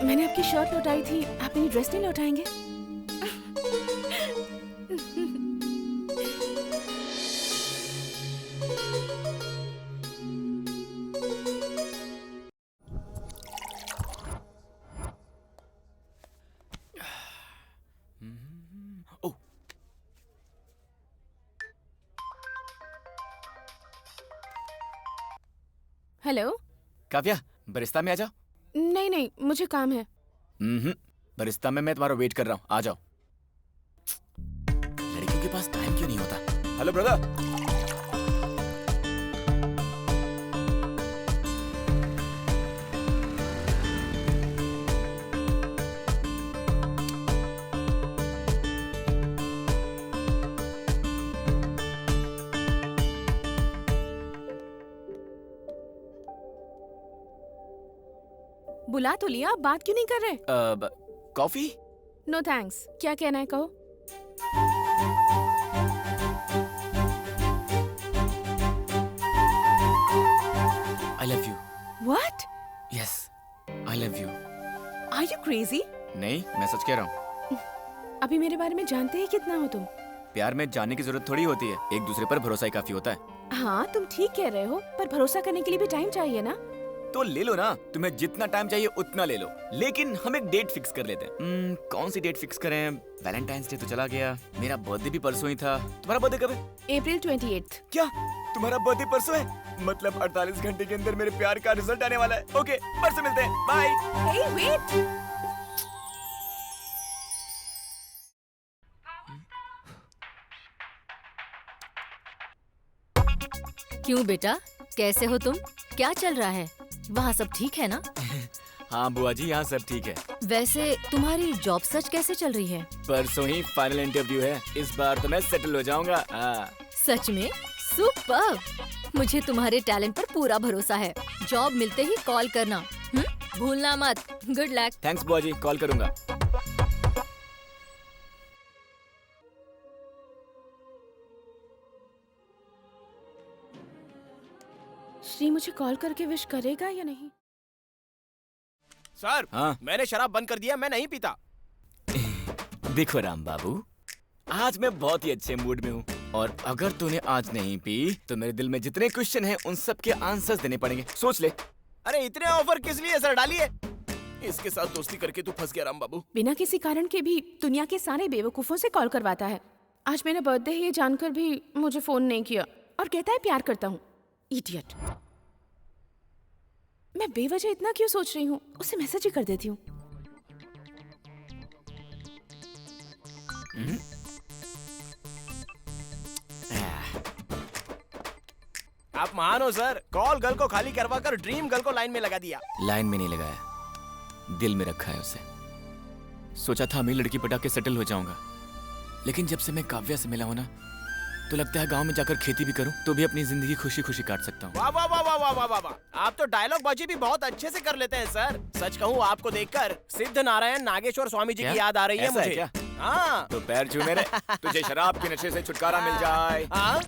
मैंने आपकी शर्ट लौटाई थी, आप मेरी ड्रेस नहीं लौटाएंगे? हेलो काव्या, बरिस्ता में आ जाओ। नहीं, मुझे काम है। बरिस्ता में मैं तुम्हारा वेट कर रहा हूँ, आ जाओ। लड़कियों के पास टाइम क्यों नहीं होता? Hello brother. बुला तो लिया, बात क्यों नहीं कर रहे? कॉफी? No thanks. क्या कहना है कहो। I love you. What? Yes, I love you. Are you crazy? नहीं, मैं सच कह रहा हूँ। अभी मेरे बारे में जानते ही कितना हो तुम? प्यार में जानने की जरूरत थोड़ी होती है, एक दूसरे पर भरोसा ही काफी होता है। हाँ, तुम ठीक कह रहे हो, पर भरोसा करने के लिए भी टाइम चाहिए ना। तो ले लो ना, तुम्हें जितना टाइम चाहिए उतना ले लो, लेकिन हम एक डेट फिक्स कर लेते हैं। कौन सी डेट फिक्स करें? वैलेंटाइंस डे तो चला गया, मेरा बर्थडे भी परसों ही था। तुम्हारा बर्थडे कब है? अप्रैल 28। क्या तुम्हारा बर्थडे परसों है? मतलब 48 घंटे के अंदर मेरे प्यार का रिजल्ट आने वाला है। ओके, परसों मिलते हैं, बाय। हे वेट, क्यों बेटा, कैसे हो तुम? क्या चल रहा है? वहाँ सब ठीक है ना? हाँ बुआ जी, यहाँ सब ठीक है। वैसे तुम्हारी जॉब सर्च कैसे चल रही है? परसों ही फाइनल इंटरव्यू है, इस बार तो मैं सेटल हो जाऊंगा। सच में? सुपर्ब! मुझे तुम्हारे टैलेंट पर पूरा भरोसा है। जॉब मिलते ही कॉल करना, भूलना मत। Good luck. थैंक्स बुआ जी, कॉल करूंगा। श्री मुझे कॉल करके विश करेगा या नहीं? सर, हाँ? मैंने शराब बंद कर दिया, मैं नहीं पीता। देखो राम बाबू, आज मैं बहुत ही अच्छे मूड में हूँ, और अगर तूने आज नहीं पी तो मेरे दिल में जितने क्वेश्चन हैं उन सब के आंसर्स देने पड़ेंगे। सोच ले। अरे इतने ऑफर किस लिए सर डालिए? इसके साथ दोस्ती करके तू फंस गया राम बाबू। बिना किसी कारण के भी दुनिया के सारे बेवकूफों से कॉल करवाता है। आज मेरा बर्थडे है ये जानकर भी मुझे फोन नहीं किया और कहता है प्यार करता हूँ। इडियट। मैं बेवजह इतना क्यों सोच रही हूँ? उसे मैसेज ही कर देती हूँ। आप महान हो सर, कॉल गर्ल को खाली करवा कर ड्रीम गर्ल को लाइन में लगा दिया। लाइन में नहीं लगाया, दिल में रखा है उसे। सोचा था मैं लड़की पटा के सेटल हो जाऊंगा, लेकिन जब से मैं काव्या से मिला हूं ना, तो लगता है गांव में जाकर खेती भी करूं तो भी अपनी जिंदगी खुशी खुशी काट सकता हूं। वाह वाह वाह वाह वाह वाह वाह वाह, आप तो डायलॉग बाजी भी बहुत अच्छे से कर लेते हैं सर। सच कहूँ आपको देखकर सिद्ध नारायण नागेश्वर स्वामी जी क्या? की याद आ रही है ऐसा है मुझे। क्या? हाँ। तो पैर छू मेरे, तुझे शराब के नशे से छुटकारा मिल जाए। हाँ?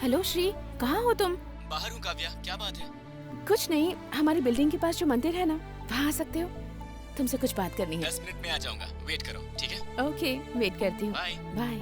हेलो श्री, कहाँ हो तुम? बाहर हूँ काव्या, क्या बात है? कुछ नहीं, हमारी बिल्डिंग के पास जो मंदिर है ना, वहाँ आ सकते हो? तुमसे कुछ बात करनी है। 10 मिनट में आ जाऊंगा, वेट करो, ठीक है? ओके, वेट करती हूँ। बाय। बाय।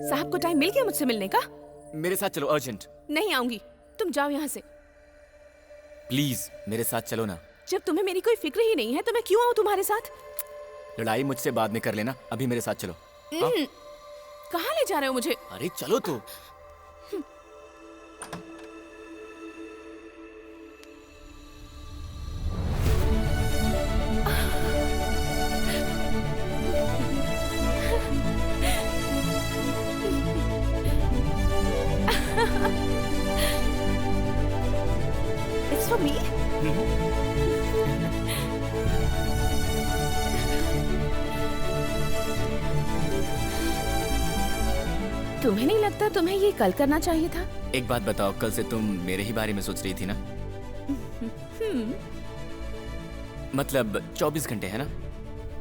साहब को टाइम मिल गया मुझसे मिलने का? मेरे साथ चलो, अर्जेंट। नहीं आऊंगी, तुम जाओ यहाँ से। प्लीज मेरे साथ चलो ना। जब तुम्हें मेरी कोई फिक्र ही नहीं है तो मैं क्यों आऊँ तुम्हारे साथ? लड़ाई मुझसे बाद में कर लेना, अभी मेरे साथ चलो। कहाँ ले जा रहे हो मुझे? अरे चलो तो। It's for me. तुम्हें नहीं लगता तुम्हें ये कल करना चाहिए था? एक बात बताओ, कल से तुम मेरे ही बारे में सोच रही थी ना? मतलब 24 घंटे है ना?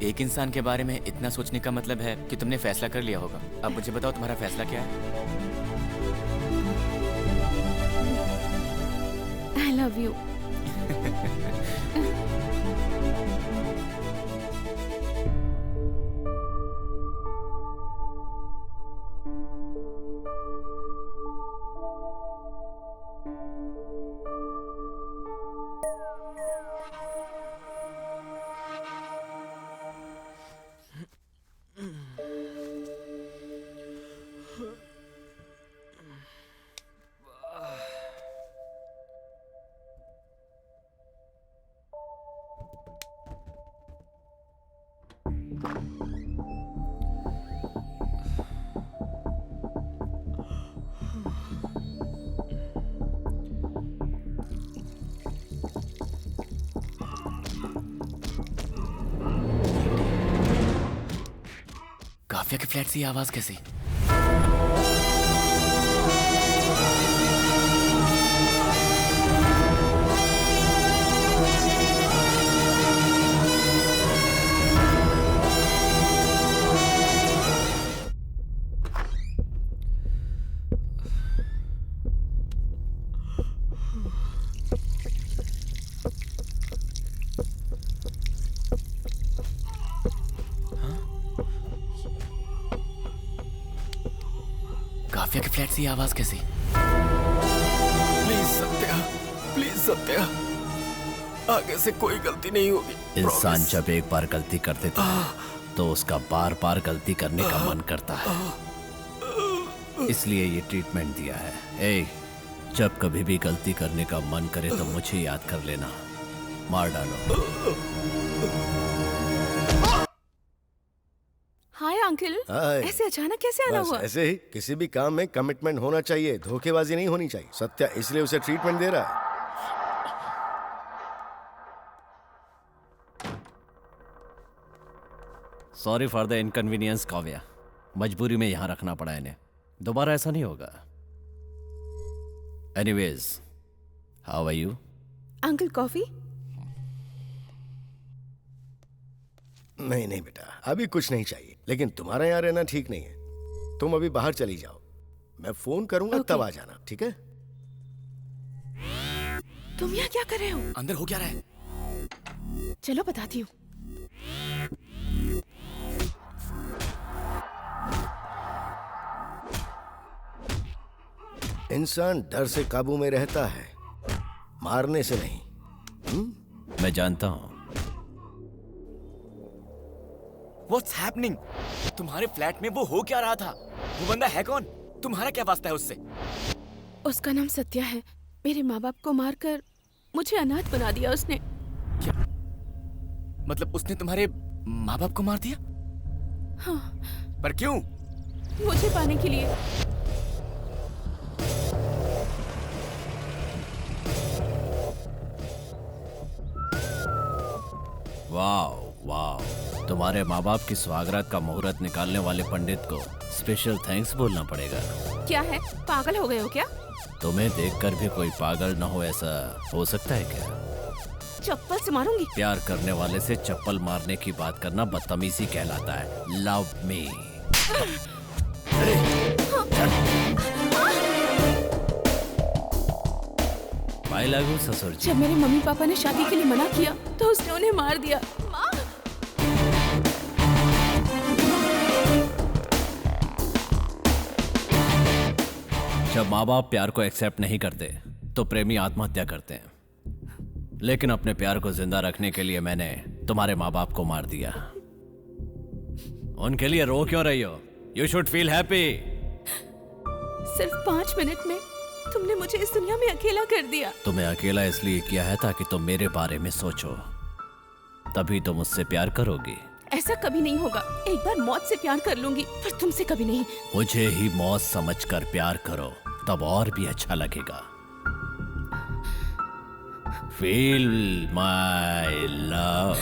एक इंसान के बारे में इतना सोचने का मतलब है कि तुमने फैसला कर लिया होगा। अब मुझे बताओ तुम्हारा फैसला क्या है? I love you. काफिया के फ्लैट से ये आवाज कैसी? काफिया के फ्लैट से ये आवाज कैसी? प्लीज सत्या, आगे से कोई गलती नहीं होगी। इंसान जब एक बार गलती कर देता है तो उसका बार बार गलती करने का मन करता है, इसलिए ये ट्रीटमेंट दिया है। ए, जब कभी भी गलती करने का मन करे तो मुझे याद कर लेना, मार डालो। हाय अंकल, हाय। ऐसे अचानक कैसे आना बस हुआ? ऐसे ही किसी भी काम में कमिटमेंट होना चाहिए, धोखेबाजी नहीं होनी चाहिए। सत्या इसलिए उसे ट्रीटमेंट दे रहा है। Sorry for the inconvenience Kavya, मजबूरी में यहाँ रखना पड़ा इन्हें, दोबारा ऐसा नहीं होगा। Anyways, how are you? Uncle coffee? नहीं नहीं बेटा, अभी कुछ नहीं चाहिए, लेकिन तुम्हारा यहाँ रहना ठीक नहीं है। तुम अभी बाहर चली जाओ, मैं फोन करूंगा तब आ जाना, ठीक है? तुम यहाँ क्या कर रहे हो? अंदर हो क्या रहा है? चलो बताती हूँ। इंसान डर से काबू में रहता है, मारने से नहीं। मैं जानता हूँ। What's happening? तुम्हारे फ्लैट में वो हो क्या रहा था? वो बंदा है कौन? तुम्हारा क्या वास्ता है उससे? उसका नाम सत्या है। मेरे माँ बाप को मारकर मुझे अनाथ बना दिया उसने। क्या? मतलब उसने तुम्हारे माँ बाप को मार दिया? हाँ। पर क्यों? मुझे पाने के लिए। वाह वाह, तुम्हारे माँ बाप की स्वागत का मुहूर्त निकालने वाले पंडित को स्पेशल थैंक्स बोलना पड़ेगा। क्या है, पागल हो गए हो क्या? तुम्हें देखकर भी कोई पागल न हो, ऐसा हो सकता है क्या? चप्पल से मारूंगी। प्यार करने वाले से चप्पल मारने की बात करना बदतमीजी कहलाता है। Love me. बाय लागू ससुर जी। जब मेरे मम्मी पापा ने शादी के लिए मना किया तो उसने उन्हें मार दिया। माँ! जब माँ बाप प्यार को एक्सेप्ट नहीं करते तो प्रेमी आत्महत्या करते हैं, लेकिन अपने प्यार को जिंदा रखने के लिए मैंने तुम्हारे माँ बाप को मार दिया। उनके लिए रो क्यों रही हो? You should feel happy. सिर्फ 5 मिनट में तुमने मुझे इस दुनिया में अकेला कर दिया। तुम्हें अकेला इसलिए किया है ताकि तुम मेरे बारे में सोचो, तभी तुम मुझसे प्यार करोगी। ऐसा कभी नहीं होगा। एक बार मौत से प्यार कर लूंगी, पर तुमसे कभी नहीं। मुझे ही मौत समझकर प्यार करो, तब और भी अच्छा लगेगा। Feel my love,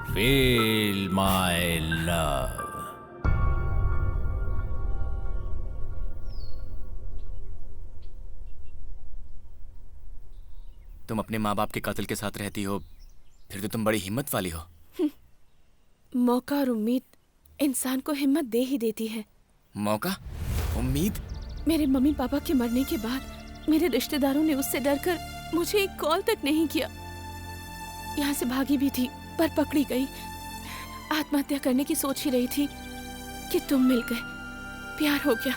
feel my love. तुम अपने माँ बाप के कातिल के साथ रहती हो, फिर तो तुम बड़ी हिम्मत वाली हो। मौका और उम्मीद इंसान को हिम्मत दे ही देती है। मौका? उम्मीद? मेरे मम्मी पापा के मरने के बाद मेरे रिश्तेदारों ने उससे डरकर मुझे एक कॉल तक नहीं किया। यहाँ से भागी भी थी, पर पकड़ी गई। आत्महत्या करने की सोच ही रही थी कि तुम मिल गए, प्यार हो गया,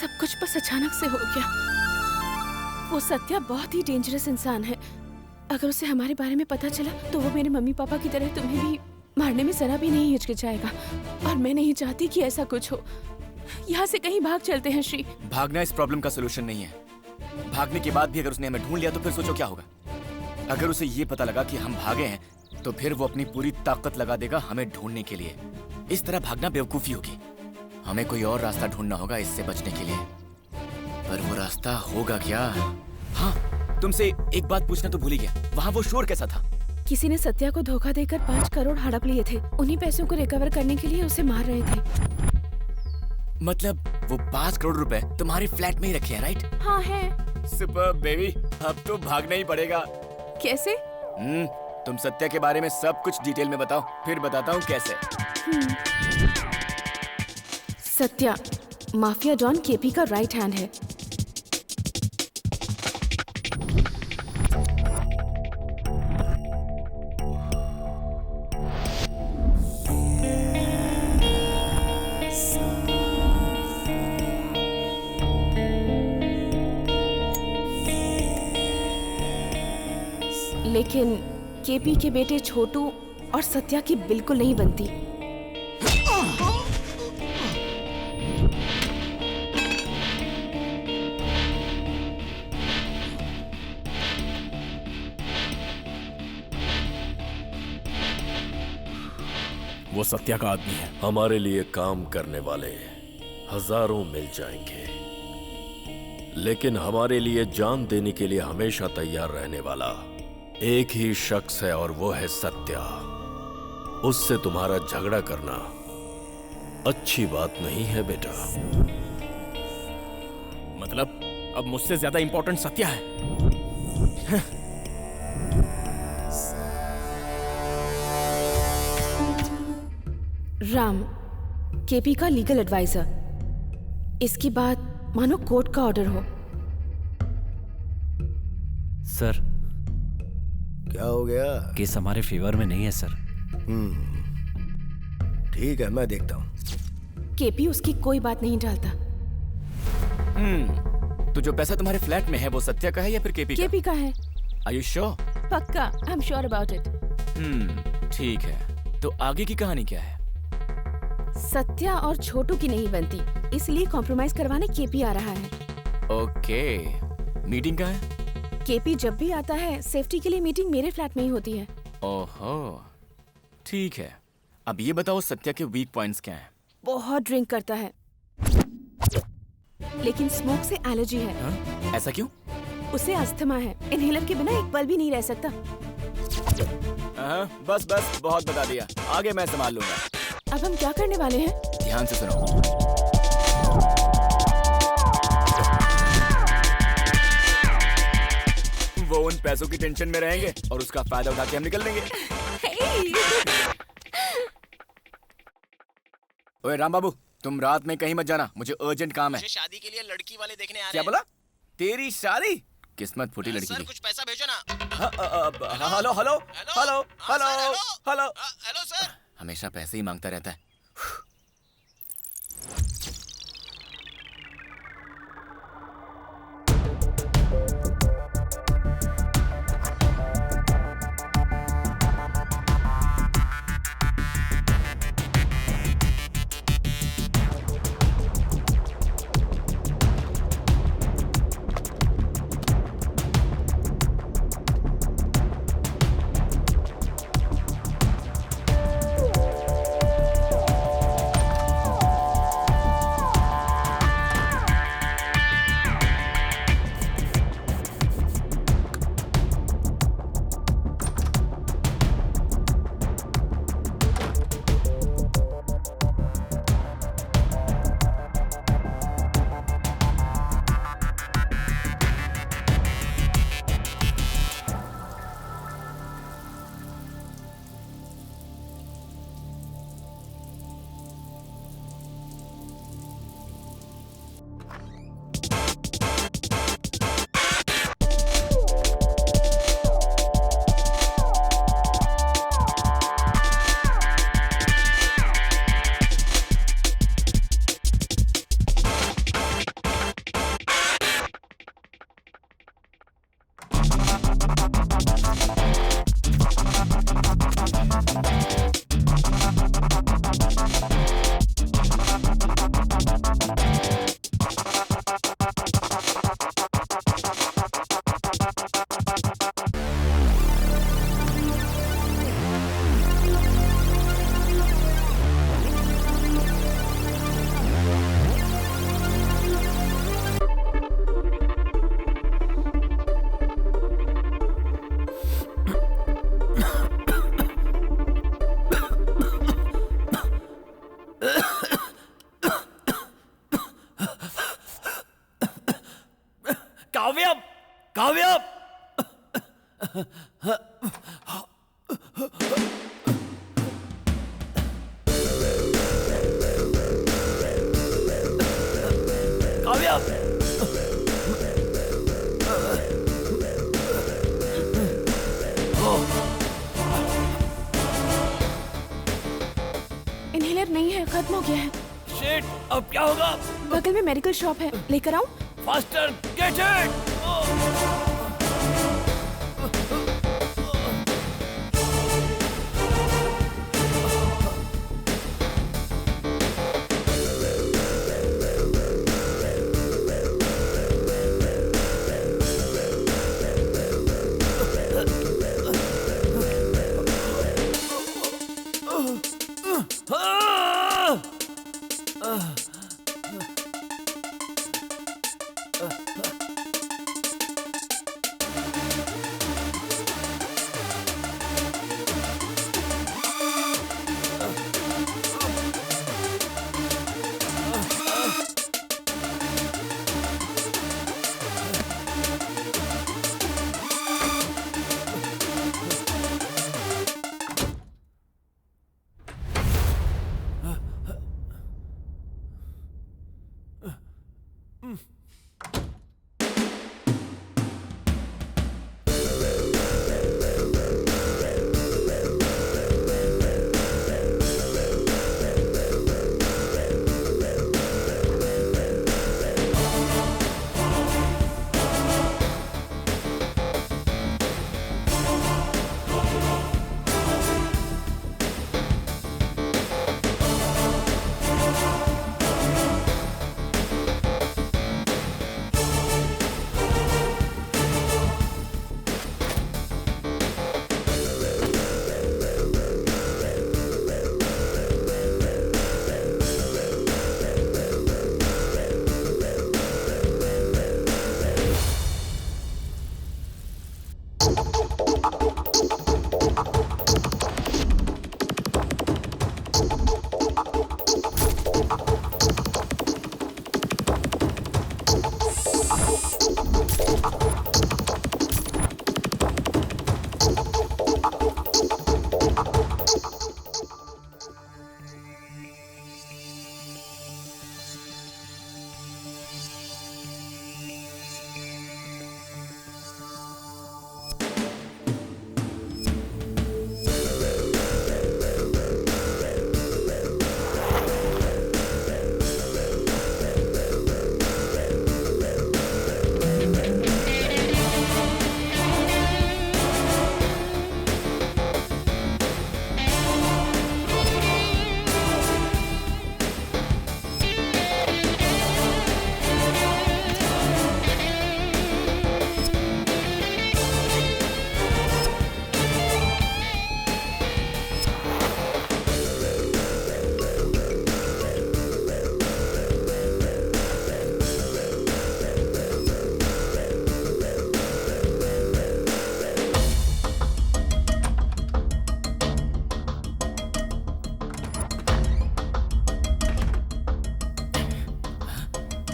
सब कुछ बस अचानक से हो गया। वो सत्या बहुत ही डेंजरस इंसान है। अगर उसे हमारे बारे में पता चला तो वो मेरे मम्मी पापा की तरह तुम्हें भी मारने में जरा भी नहीं हिचकिचाएगा, और मैं नहीं चाहती कि ऐसा कुछ हो। यहाँ से कहीं भाग चलते हैं श्री। भागना इस प्रॉब्लम का सोल्यूशन नहीं है। भागने के बाद भी अगर उसने हमें ढूंढ लिया तो फिर सोचो क्या होगा। अगर उसे ये पता लगा कि हम भागे हैं तो फिर वो अपनी पूरी ताकत लगा देगा हमें ढूंढने के लिए। इस तरह भागना बेवकूफी होगी। हमें कोई और रास्ता ढूंढना होगा इससे बचने के लिए। पर वो रास्ता होगा क्या? हाँ, तुमसे एक बात पूछना तो भूल ही गया। वहाँ वो शोर कैसा था? किसी ने सत्या को धोखा देकर 5 करोड़ हड़प लिए थे। उन्हीं पैसों को रिकवर करने के लिए उसे मार रहे थे। मतलब वो 5 करोड़ रुपए तुम्हारे फ्लैट में ही रखे हैं, राइट? हाँ है। सुपर बेबी, अब तो भागना ही पड़ेगा। कैसे? तुम सत्या के बारे में सब कुछ डिटेल में बताओ, फिर बताता हूँ कैसे। सत्या माफिया डॉन केपी का राइट हैंड है। लेकिन केपी के बेटे छोटू और सत्या की बिल्कुल नहीं बनती। वो सत्या का आदमी है। हमारे लिए काम करने वाले हजारों मिल जाएंगे, लेकिन हमारे लिए जान देने के लिए हमेशा तैयार रहने वाला एक ही शख्स है, और वो है सत्या। उससे तुम्हारा झगड़ा करना अच्छी बात नहीं है बेटा। मतलब अब मुझसे ज्यादा इंपॉर्टेंट सत्या है? राम, केपी का लीगल एडवाइजर। इसकी बात मानो कोर्ट का ऑर्डर हो। सर, क्या हो गया? केस हमारे फेवर में नहीं है सर। ठीक है, मैं देखता हूँ। केपी उसकी कोई बात नहीं टालता। तो जो पैसा तुम्हारे फ्लैट में है वो सत्या का है या फिर केपी का? केपी का है। Are you sure? पक्का, I am sure about it. ठीक है, तो आगे की कहानी क्या है? सत्या और छोटू की नहीं बनती, इसलिए कॉम्प्रोमाइज करवाने केपी आ रहा है। ओके, मीटिंग कहाँ है? केपी जब भी आता है सेफ्टी के लिए मीटिंग मेरे फ्लैट में ही होती है। ओहो, ठीक है। अब ये बताओ सत्या के वीक पॉइंट्स क्या हैं? बहुत ड्रिंक करता है, लेकिन स्मोक से एलर्जी है। ऐसा क्यों? उसे अस्थमा है, इनहेलर के बिना एक पल भी नहीं रह सकता। बस बस, बहुत बता दिया, आगे मैं संभाल लूंगा। अब हम क्या करने वाले हैं? ध्यान से सुनो। वो उन पैसों की टेंशन में रहेंगे और उसका फायदा उठा के हम निकल लेंगे। ओए राम बाबू, तुम रात में कहीं मत जाना, मुझे अर्जेंट काम है। मुझे शादी के लिए लड़की वाले देखने आ रहे हैं। क्या बोला? तेरी शादी? किस्मत फूटी लड़की की। कुछ पैसा भेजो ना। Hello hello hello hello hello hello sir. हमेशा पैसे ही मांगता रहता है। काव्या, काव्या। काव्या। इनहेलर नहीं है, खत्म हो गया है। शिट, अब क्या होगा? बगल में मेडिकल शॉप है, लेकर आऊं? Faster, get it.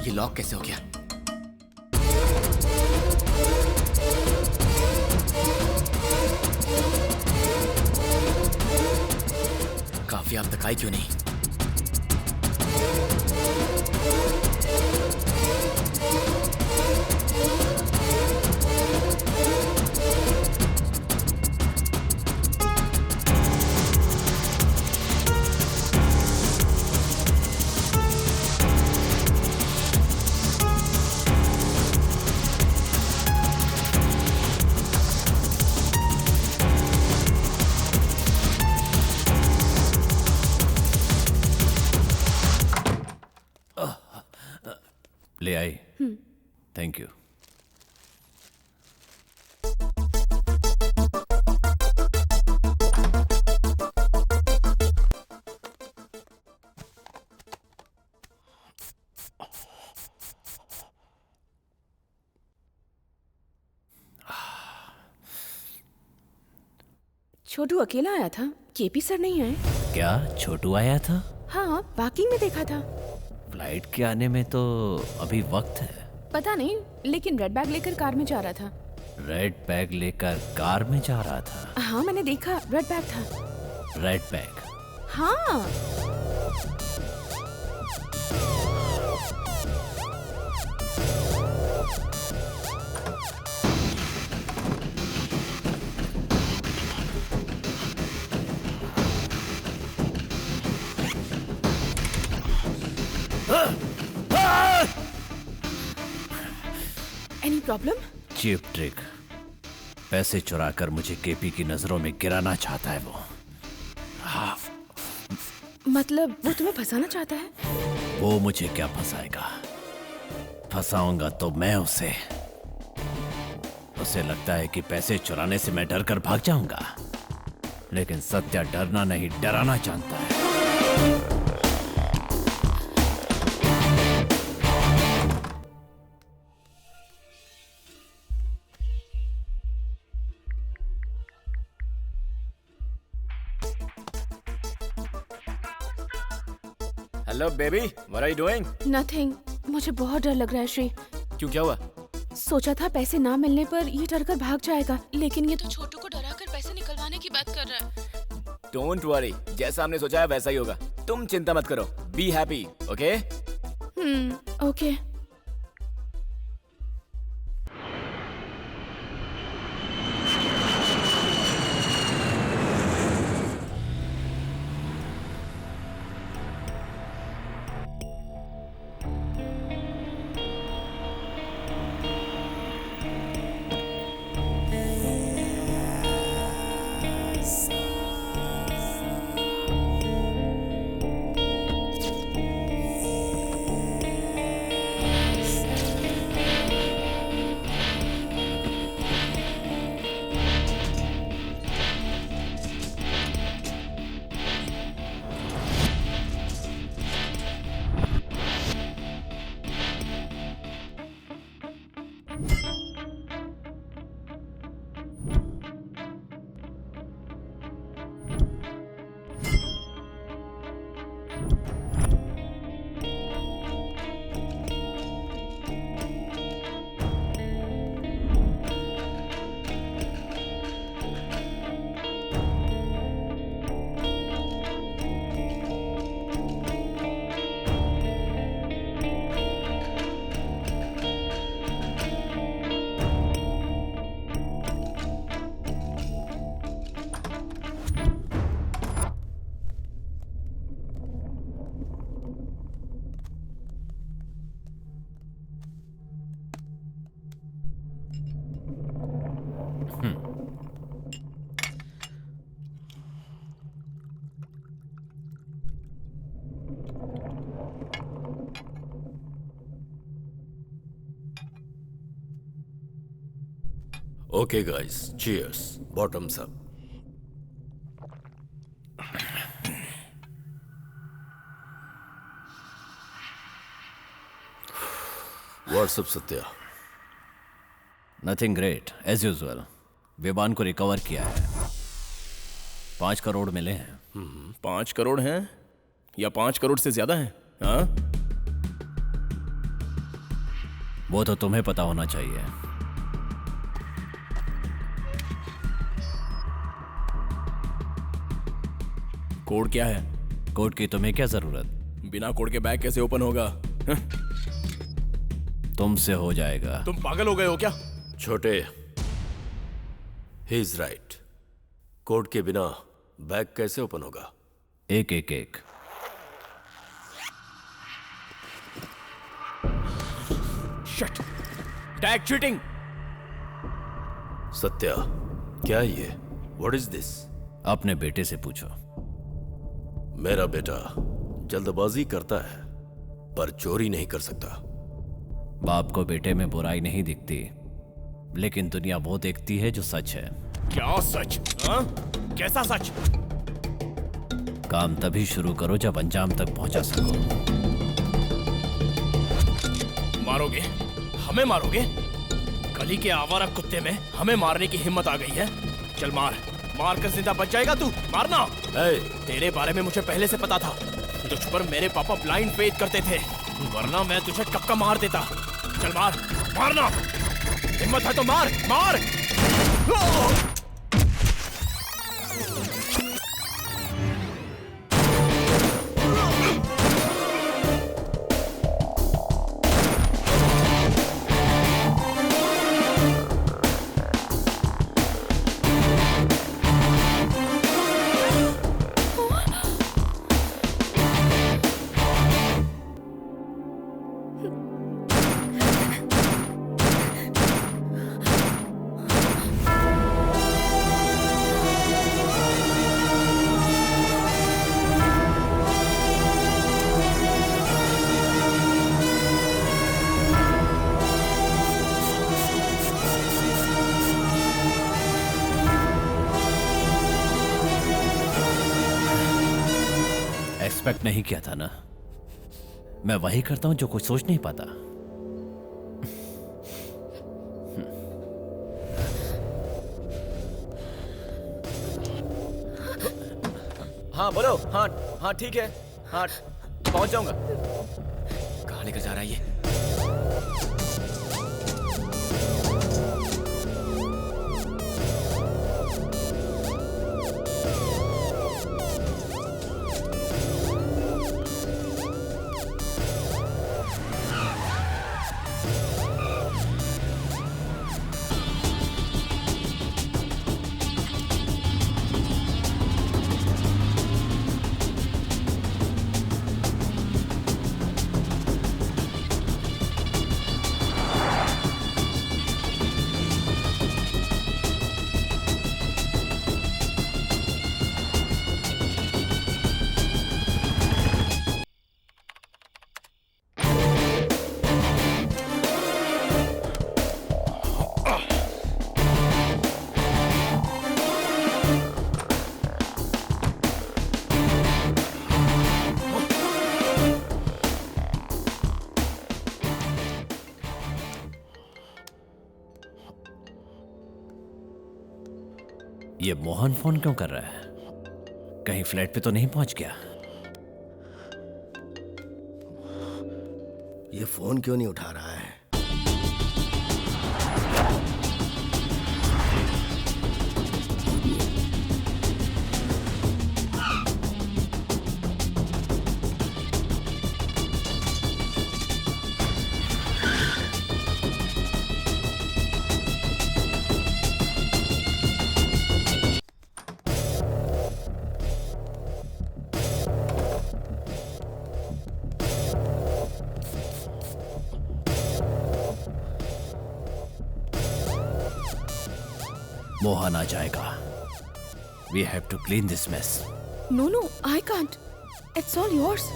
ये लॉक कैसे हो गया? काफी अब तक आई क्यों नहीं? ले आई। Thank you. छोटू अकेला आया था, केपी सर नहीं आए। क्या छोटू आया था? हाँ, पार्किंग में देखा था। फ्लाइट के आने में तो अभी वक्त है। पता नहीं, लेकिन रेड बैग लेकर कार में जा रहा था। रेड बैग लेकर कार में जा रहा था? हाँ, मैंने देखा, रेड बैग था। Red bag? हाँ। Any problem? Cheap trick. पैसे चुराकर मुझे केपी की नजरों में गिराना चाहता है वो। हाँ। मतलब वो तुम्हें फंसाना चाहता है? वो मुझे क्या फंसाएगा? फंसाऊंगा तो मैं उसे लगता है कि पैसे चुराने से मैं डर कर भाग जाऊंगा, लेकिन सत्या डरना नहीं, डराना जानता है। Hello baby, what are you doing? Nothing. मुझे बहुत डर लग रहा है श्री। क्यों, क्या हुआ? सोचा था पैसे ना मिलने पर ये डर कर भाग जाएगा, लेकिन ये तो छोटू को डरा कर पैसे निकलवाने की बात कर रहा है। डोंट वरी, जैसा हमने सोचा है वैसा ही होगा। तुम चिंता मत करो, be happy, okay? Okay. Okay guys, cheers. Bottoms up. What's up, Satya? Nothing great, as usual. विमान को रिकवर किया है। 5 करोड़ मिले हैं। 5 करोड़ हैं या 5 करोड़ से ज्यादा हैं? हाँ? वो तो तुम्हें पता होना चाहिए। कोड क्या है? कोड की तुम्हें क्या जरूरत? बिना कोड के बैग कैसे ओपन होगा? तुमसे हो जाएगा। तुम पागल हो गए हो क्या? छोटे, ही इज राइट। कोड के बिना बैग कैसे ओपन होगा? एक। शिट! Tag cheating! सत्या, क्या ये? What is this? अपने बेटे से पूछो। मेरा बेटा जल्दबाजी करता है पर चोरी नहीं कर सकता। बाप को बेटे में बुराई नहीं दिखती, लेकिन दुनिया वो देखती है जो सच है। क्या सच? हाँ? कैसा सच? काम तभी शुरू करो जब अंजाम तक पहुंचा सको। मारोगे? हमें मारोगे? गली के आवारा कुत्ते में हमें मारने की हिम्मत आ गई है? चल मार कर जिंदा बच जाएगा तू। मारना। तेरे बारे में मुझे पहले से पता था। तुझ पर मेरे पापा ब्लाइंड फेथ करते थे, वरना मैं तुझे कब का मार देता। चल मार, मारना। हिम्मत है तो मार, मार। एक्सपेक्ट नहीं किया था ना। मैं वही करता हूं जो कोई सोच नहीं पाता। हाँ बोलो। हाँ हाँ ठीक है। हाँ पहुंच जाऊंगा। कहाँ लेकर जा रहा है ये? ये मोहन फोन क्यों कर रहा है? कहीं फ्लैट पे तो नहीं पहुंच गया? ये फोन क्यों नहीं उठा रहा है? मोहन आ जाएगा। We have to clean this mess. No, I can't. It's all yours.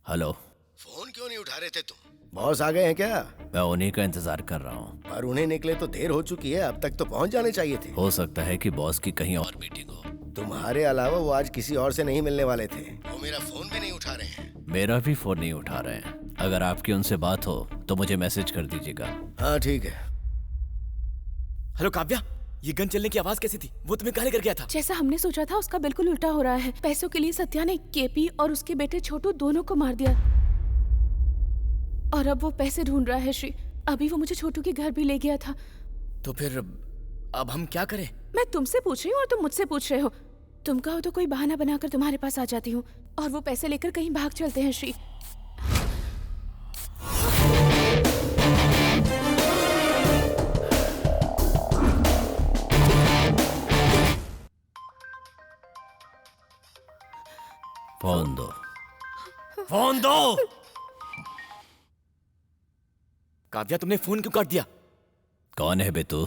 Hello. Phone क्यों नहीं उठा रहे थे तुम? बॉस आ गए हैं क्या? मैं उन्हीं का इंतजार कर रहा हूँ। पर उन्हें निकले तो देर हो चुकी है, अब तक तो पहुंच जाने चाहिए थे। हो सकता है कि बॉस की कहीं और मीटिंग हो। तुम्हारे अलावा वो आज किसी और से नहीं मिलने वाले थे। वो मेरा फोन भी नहीं उठा रहे हैं। मेरा भी फोन नहीं उठा रहे हैं। अगर आपकी उनसे बात हो तो मुझे मैसेज कर दीजिएगा। हाँ ठीक है। हेलो काव्या, ये गन चलने की आवाज कैसी थी? वो तुम्हें कहाँ लेकर गया था? जैसा हमने सोचा था उसका बिल्कुल उल्टा हो रहा है। पैसों के लिए सत्या ने केपी और उसके बेटे छोटू दोनों को मार दिया और अब वो पैसे ढूंढ रहा है। श्री, अभी वो मुझे छोटू के घर भी ले गया था। तो फिर अब हम क्या करें? मैं तुमसे पूछ रही हूँ और तुम मुझसे पूछ रहे हो। तुम कहो तो कोई बहाना बनाकर तुम्हारे पास आ जाती हूँ और वो पैसे लेकर कहीं भाग चलते हैं। श्री, फोन दो, फोन दो। काव्या, तुमने फोन क्यों काट दिया? कौन है बे तू?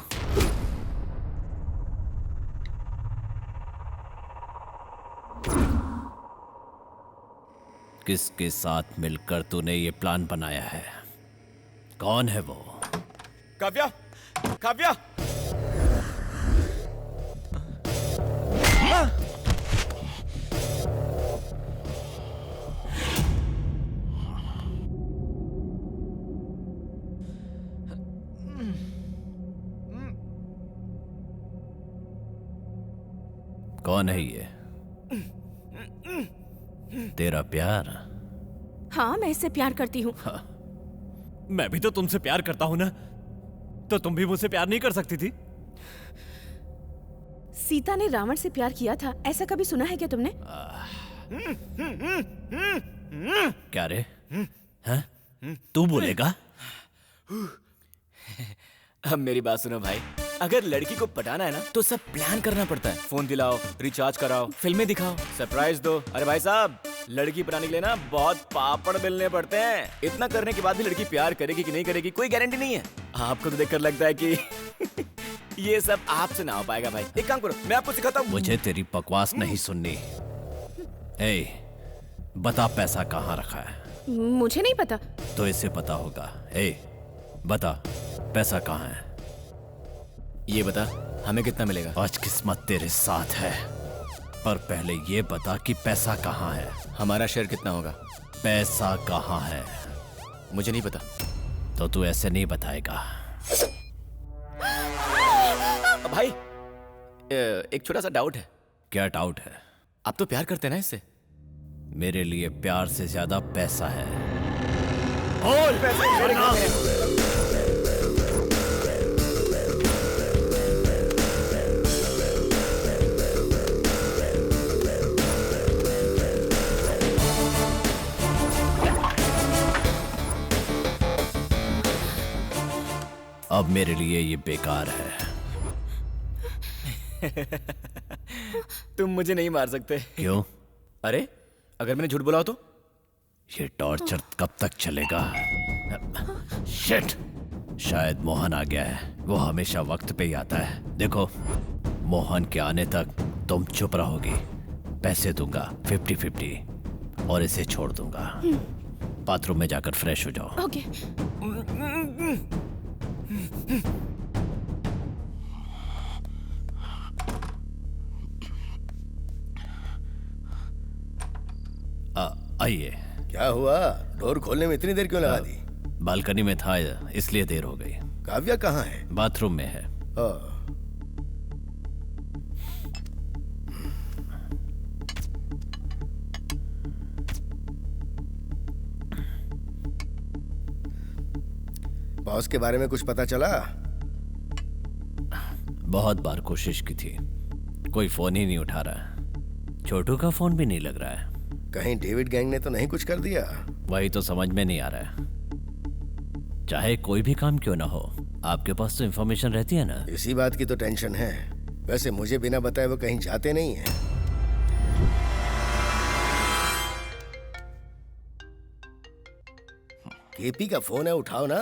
किसके साथ मिलकर तूने ये प्लान बनाया है? कौन है वो? काव्या, काव्या! कौन है ये? तेरा प्यार? हाँ, मैं इससे प्यार करती हूँ। हाँ। मैं भी तो तुमसे प्यार करता हूँ ना, तो तुम भी मुझसे प्यार नहीं कर सकती थी? सीता ने रावण से प्यार किया था, ऐसा कभी सुना है क्या तुमने? क्या रे? हैं? तू बोलेगा? अब मेरी बात सुनो भाई, अगर लड़की को पटाना है ना तो सब प्लान करना पड़ता है। फोन दिलाओ, रिचार्ज कराओ, फिल्में दिखाओ, सरप्राइज दो। अरे भाई साहब, लड़की पटाने के लिए ना बहुत पापड़ बेलने पड़ते हैं। इतना करने के बाद भी लड़की प्यार करेगी कि नहीं करेगी कोई गारंटी नहीं है। आपको तो देखकर लगता है कि ये सब आपसे ना हो पाएगा भाई। एक काम करो, मैं आपको सिखाता हूँ। मुझे तेरी बकवास नहीं सुननी। ए, बता पैसा कहाँ रखा है? मुझे नहीं पता। तो इसे पता होगा। ए, बता पैसा कहाँ है? ये बता हमें कितना मिलेगा? आज किस्मत तेरे साथ है, पर पहले ये बता कि पैसा कहाँ है? हमारा शेयर कितना होगा? पैसा कहाँ है? मुझे नहीं पता। तो तू ऐसे नहीं बताएगा। भाई, एक छोटा सा डाउट है। क्या डाउट है? आप तो प्यार करते हैं ना इससे? मेरे लिए प्यार से ज्यादा पैसा है। बोल पैसे मेरे घर में। अब मेरे लिए ये बेकार है। तुम मुझे नहीं मार सकते। क्यों? अरे अगर मैंने झूठ बोला तो? ये टॉर्चर कब तक चलेगा? शिट! शायद मोहन आ गया है। वो हमेशा वक्त पे ही आता है। देखो, मोहन के आने तक तुम चुप रहोगी। पैसे दूंगा 50-50 और इसे छोड़ दूंगा। बाथरूम में जाकर फ्रेश हो जाओ। ओके। आइए। क्या हुआ? डोर खोलने में इतनी देर क्यों लगा दी? बालकनी में था इसलिए देर हो गई। काव्या कहाँ है? बाथरूम में है। बॉस के बारे में कुछ पता चला? बहुत बार कोशिश की थी, कोई फोन ही नहीं उठा रहा। छोटू का फोन भी नहीं लग रहा है। कहीं डेविड गैंग ने तो नहीं कुछ कर दिया? वही तो समझ में नहीं आ रहा है। चाहे कोई भी काम क्यों ना हो, आपके पास तो इंफॉर्मेशन रहती है ना। इसी बात की तो टेंशन है। वैसे मुझे बिना बताए वो कहीं जाते नहीं हैं। केपी का फोन है, उठाओ ना।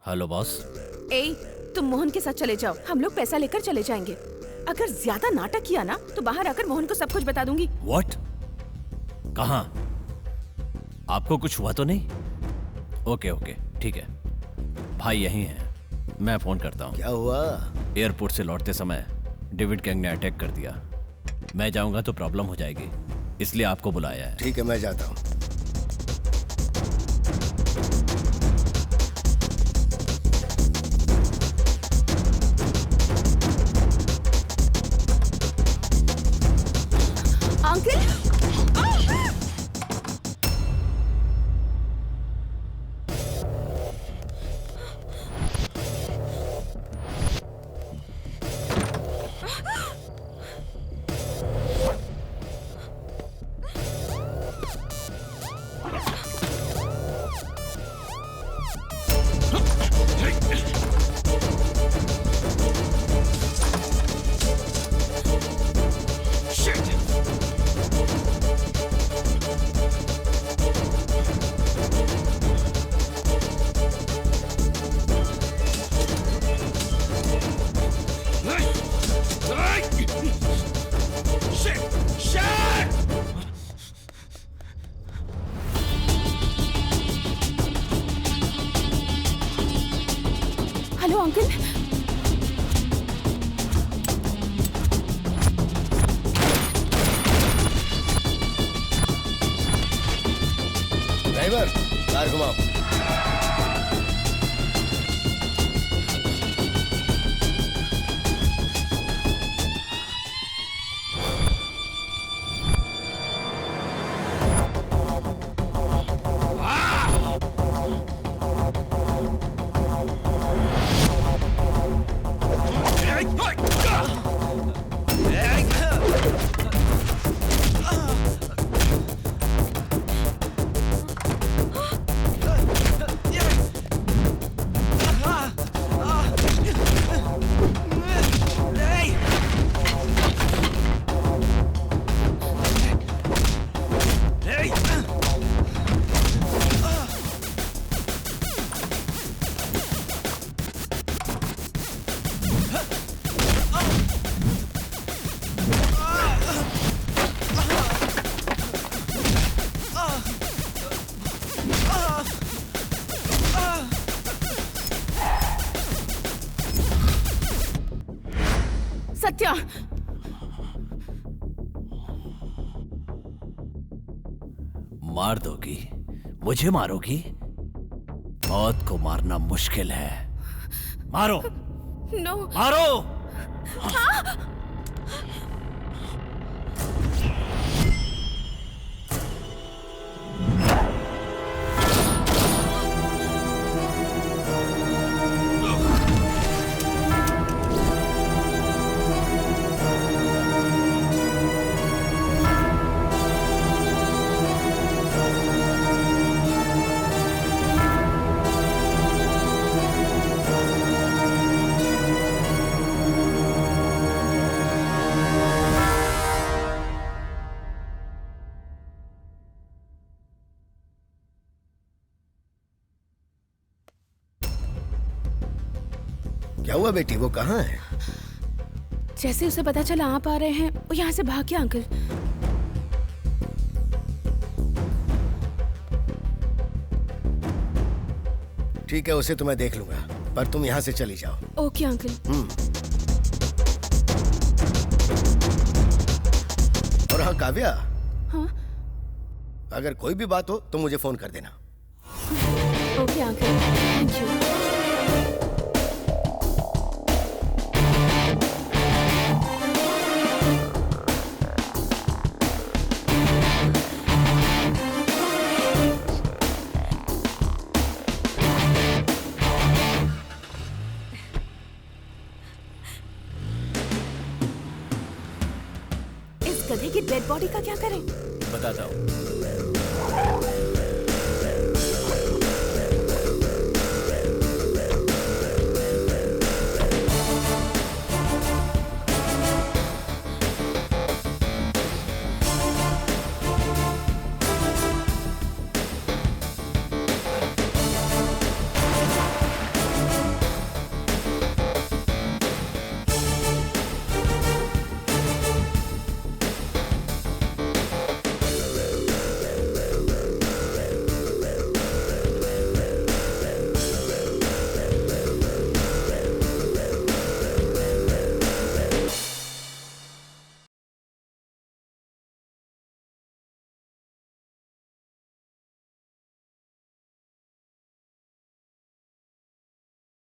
Hello boss. ए, तुम मोहन के साथ चले जाओ, हम लोग पैसा लेकर चले जाएंगे। अगर ज्यादा नाटक किया ना तो बाहर आकर मोहन को सब कुछ बता दूंगी। व्हाट? कहाँ? आपको कुछ हुआ तो नहीं? ओके ओके ठीक है। भाई यहीं है, मैं फोन करता हूँ। क्या हुआ? एयरपोर्ट से लौटते समय डेविड गैंग ने अटैक कर दिया। मैं जाऊंगा तो प्रॉब्लम हो जाएगी, इसलिए आपको बुलाया है। ठीक है, मैं जाता हूँ। Hello uncle. ड्राइवर, कार घुमाओ। सत्या, मार दोगी? मुझे मारोगी? मौत को मारना मुश्किल है। मारो। नो। मारो। क्या हुआ बेटी, वो कहाँ है? जैसे उसे पता चला आप आ रहे हैं, वो यहाँ से भाग गया अंकल। ठीक है, उसे तो मैं देख लूंगा, पर तुम यहाँ से चली जाओ। Okay uncle. और हाँ काव्या, हाँ? अगर कोई भी बात हो तो मुझे फोन कर देना। Okay uncle, thank you. गधे की डेड बॉडी का क्या करें? बताता हूँ।